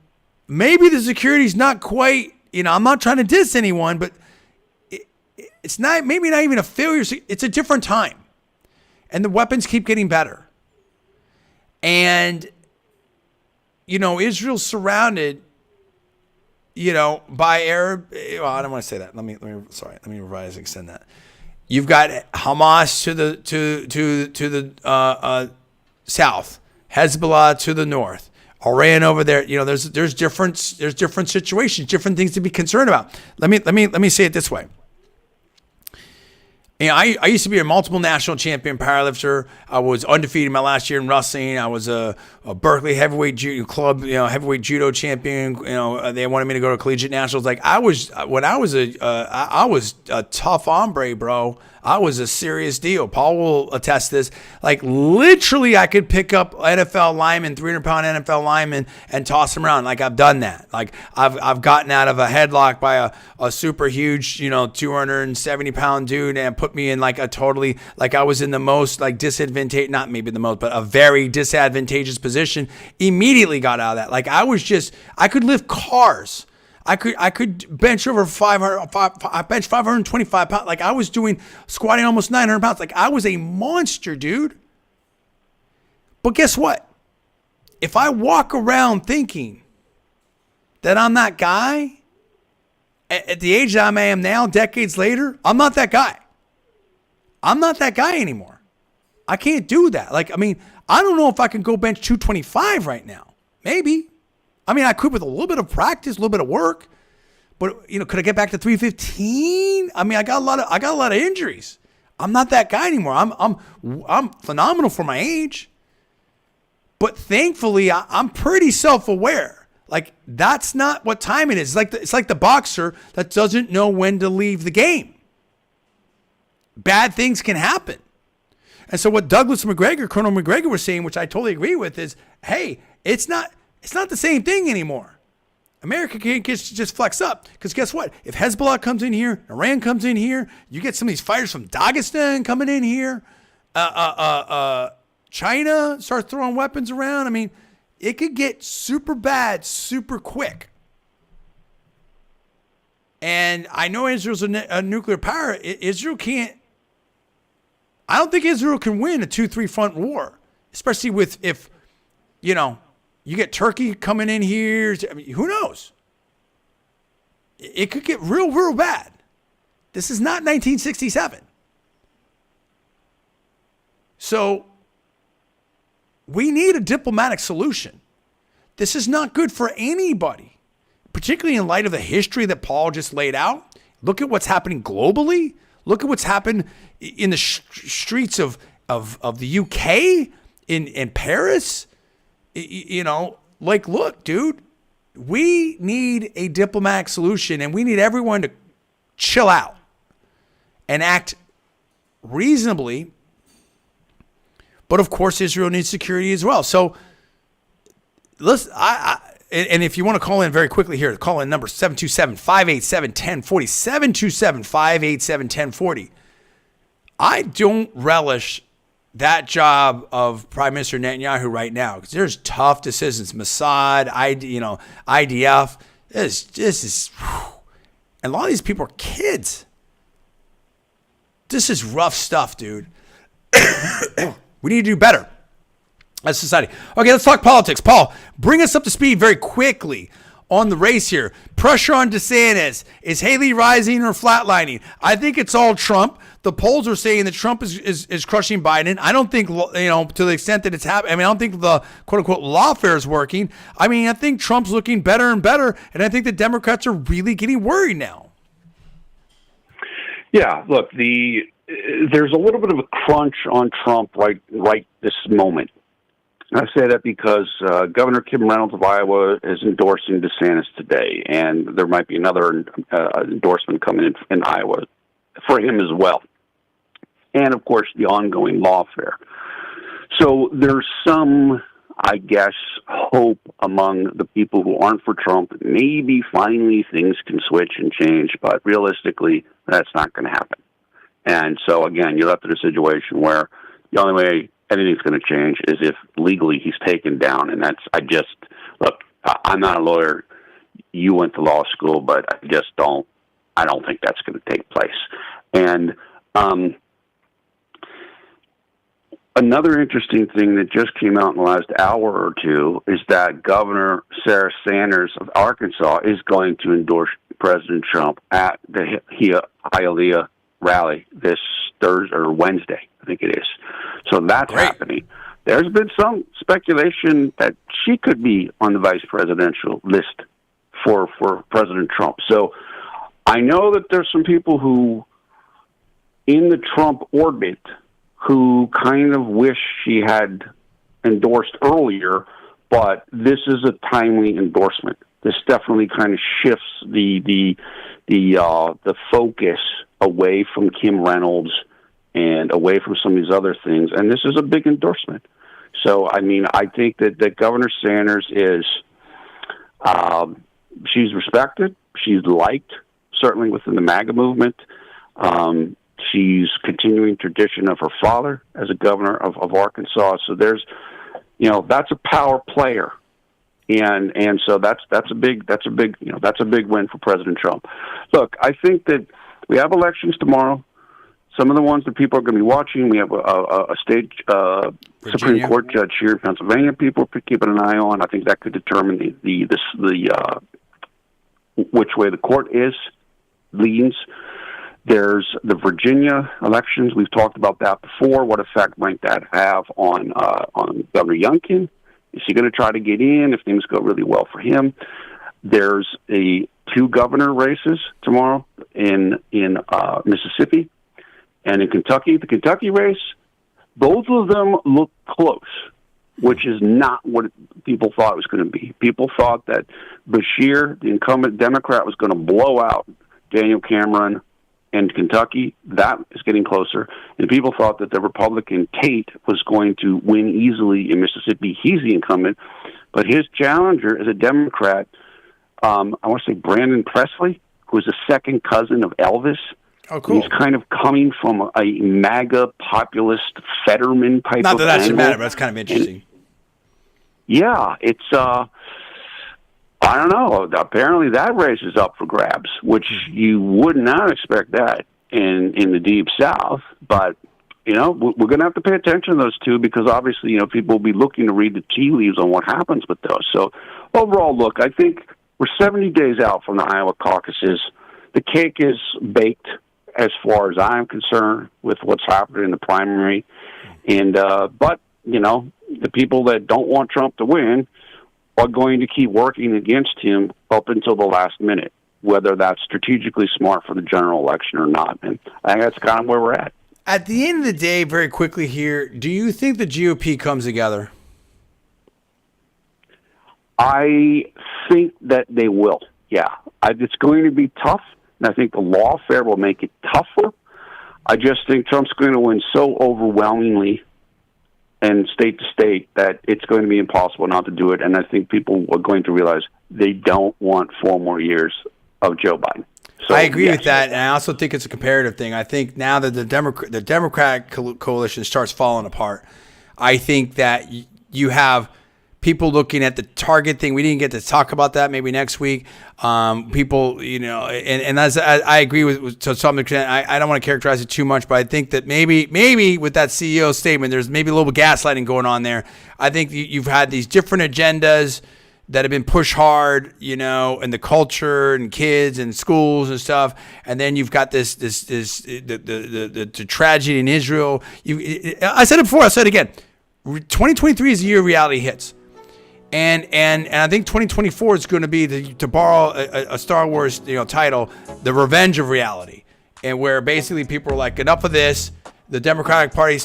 maybe the security's not quite, I'm not trying to diss anyone, but it's not, maybe not even a failure. It's a different time. And the weapons keep getting better. And, Israel's surrounded by Arab. Well, I don't want to say that. Let me revise and extend that. You've got Hamas to the south, Hezbollah to the north, Iran over there. There's different situations, different things to be concerned about. Let me say it this way. I used to be a multiple national champion powerlifter. I was undefeated my last year in wrestling. I was a Berkeley heavyweight club, heavyweight judo champion. They wanted me to go to collegiate nationals. Like I was a tough hombre, bro. I was a serious deal. Paul will attest this. Like literally, I could pick up NFL linemen, 300-pound NFL linemen, and toss them around. Like I've done that. Like I've gotten out of a headlock by a super huge, 270-pound dude and put me in like a totally, like I was in the most like not maybe the most, but a very disadvantageous position. Immediately got out of that. Like I could lift cars. I could bench over 525 pounds. Like I was squatting almost 900 pounds. Like I was a monster, dude. But guess what? If I walk around thinking that I'm that guy at the age that I am now, decades later, I'm not that guy. I'm not that guy anymore. I can't do that. Like, I mean, I don't know if I can go bench 225 right now. Maybe. I mean, I could with a little bit of practice, a little bit of work. But, you know, could I get back to 315? I mean, I got a lot of injuries. I'm not that guy anymore. I'm phenomenal for my age. But thankfully, I'm pretty self-aware. Like, that's not what time it is. It's like the boxer that doesn't know when to leave the game. Bad things can happen. And so what Colonel McGregor was saying, which I totally agree with, is, hey, it's not the same thing anymore. America can't just flex up. Because guess what? If Hezbollah comes in here, Iran comes in here, you get some of these fighters from Dagestan coming in here, China starts throwing weapons around. I mean, it could get super bad super quick. And I know Israel's a nuclear power. Israel can't. I don't think Israel can win a 2-3 front war, especially if you know, you get Turkey coming in here. I mean, who knows? It could get real bad. This is not 1967. So we need a diplomatic solution. This is not good for anybody, particularly in light of the history that Paul just laid out. Look at what's happening globally. Look at what's happened in the streets of the UK, in Paris. You know, like, look, dude, we need a diplomatic solution, and we need everyone to chill out and act reasonably. But of course, Israel needs security as well. So, listen, and if you want to call in very quickly here, call in number 727-587-1040, 727-587-1040. I don't relish that job of Prime Minister Netanyahu right now, because there's tough decisions. Mossad, IDF. This is, and a lot of these people are kids. This is rough stuff, dude. We need to do better as a society. Okay, let's talk politics. Paul, bring us up to speed very quickly on the race here. Pressure on DeSantis. Is Haley rising or flatlining? I think it's all Trump. The polls are saying that Trump is crushing Biden. I don't think, to the extent that it's happening. I mean, I don't think the quote-unquote lawfare is working. I mean, I think Trump's looking better and better, and I think the Democrats are really getting worried now. Yeah, look, there's a little bit of a crunch on Trump right this moment. I say that because Governor Kim Reynolds of Iowa is endorsing DeSantis today, and there might be another endorsement coming in Iowa for him as well. And, of course, the ongoing lawfare. So there's some, I guess, hope among the people who aren't for Trump. Maybe finally things can switch and change, but realistically, that's not going to happen. And so, again, you're left in a situation where the only way anything's going to change is if legally he's taken down. And I'm not a lawyer. You went to law school, but I don't think that's going to take place. And another interesting thing that just came out in the last hour or two is that Governor Sarah Sanders of Arkansas is going to endorse President Trump at the Hialeah rally this Thursday or Wednesday, I think it is. So that's great. Happening. There's been some speculation that she could be on the vice presidential list for President Trump. So I know that there's some people who, in the Trump orbit, who kind of wish she had endorsed earlier, but this is a timely endorsement. This definitely kind of shifts the focus away from Kim Reynolds and away from some of these other things, and this is a big endorsement. So, I mean, I think that Governor Sanders is, she's respected, she's liked, certainly within the MAGA movement. She's continuing tradition of her father as a governor of Arkansas. So there's, that's a power player, and so that's a big win for President Trump. Look, I think that we have elections tomorrow. Some of the ones that people are going to be watching, we have a state Supreme Court judge here in Pennsylvania. People are keeping an eye on. I think that could determine the which way the court is leans. There's the Virginia elections. We've talked about that before. What effect might that have on Governor Youngkin? Is he going to try to get in if things go really well for him? There's two governor races tomorrow in Mississippi and in Kentucky. The Kentucky race, both of them look close, which is not what people thought it was going to be. People thought that Beshear, the incumbent Democrat, was going to blow out Daniel Cameron in Kentucky. That is getting closer. And people thought that the Republican Tate was going to win easily in Mississippi. He's the incumbent. But his challenger is a Democrat, I want to say Brandon Presley, who is a second cousin of Elvis. Oh, cool. He's kind of coming from a MAGA populist Fetterman type of Not that that should angle. matter, but that's kind of interesting. And, yeah, it's I don't know. Apparently, that race is up for grabs, which you would not expect that in the Deep South. But we're going to have to pay attention to those two because obviously, people will be looking to read the tea leaves on what happens with those. So overall, look, I think we're 70 days out from the Iowa caucuses. The cake is baked as far as I'm concerned with what's happening in the primary. And but the people that don't want Trump to win are going to keep working against him up until the last minute, whether that's strategically smart for the general election or not. And I think that's kind of where we're at. At the end of the day, very quickly here, do you think the GOP comes together? I think that they will, yeah. It's going to be tough, and I think the lawfare will make it tougher. I just think Trump's going to win so overwhelmingly and state to state that it's going to be impossible not to do it. And I think people are going to realize they don't want 4 more years of Joe Biden. So, I agree yes. with that, and I also think it's a comparative thing. I think now that the Democratic coalition starts falling apart, I think that you have people looking at the Target thing. We didn't get to talk about that. Maybe next week. People, and as I agree with to some extent. I don't want to characterize it too much, but I think that maybe with that CEO statement, there's maybe a little gaslighting going on there. I think you've had these different agendas that have been pushed hard, in the culture and kids and schools and stuff, and then you've got the tragedy in Israel. I said it before. I said it again. 2023 is the year reality hits. And I think 2024 is going to be, to borrow a Star Wars title, the revenge of reality, and where basically people are like, enough of this. The Democratic Party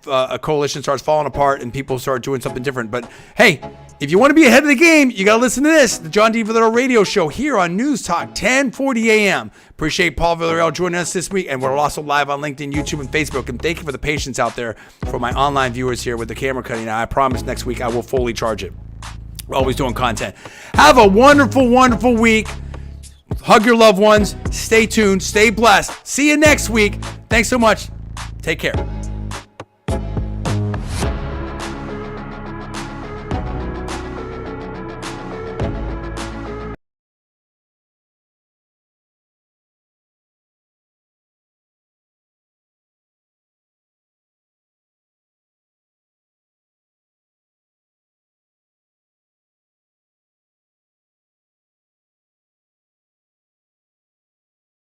a coalition starts falling apart, and people start doing something different. But hey, if you want to be ahead of the game, you got to listen to this, the John D. Villarreal Radio Show here on Newstalk 1040 AM. Appreciate Paul Villarreal joining us this week, and we're also live on LinkedIn, YouTube, and Facebook. And thank you for the patience out there for my online viewers here with the camera cutting. Now, I promise next week I will fully charge it. We're always doing content. Have a wonderful, wonderful week. Hug your loved ones. Stay tuned. Stay blessed. See you next week. Thanks so much. Take care.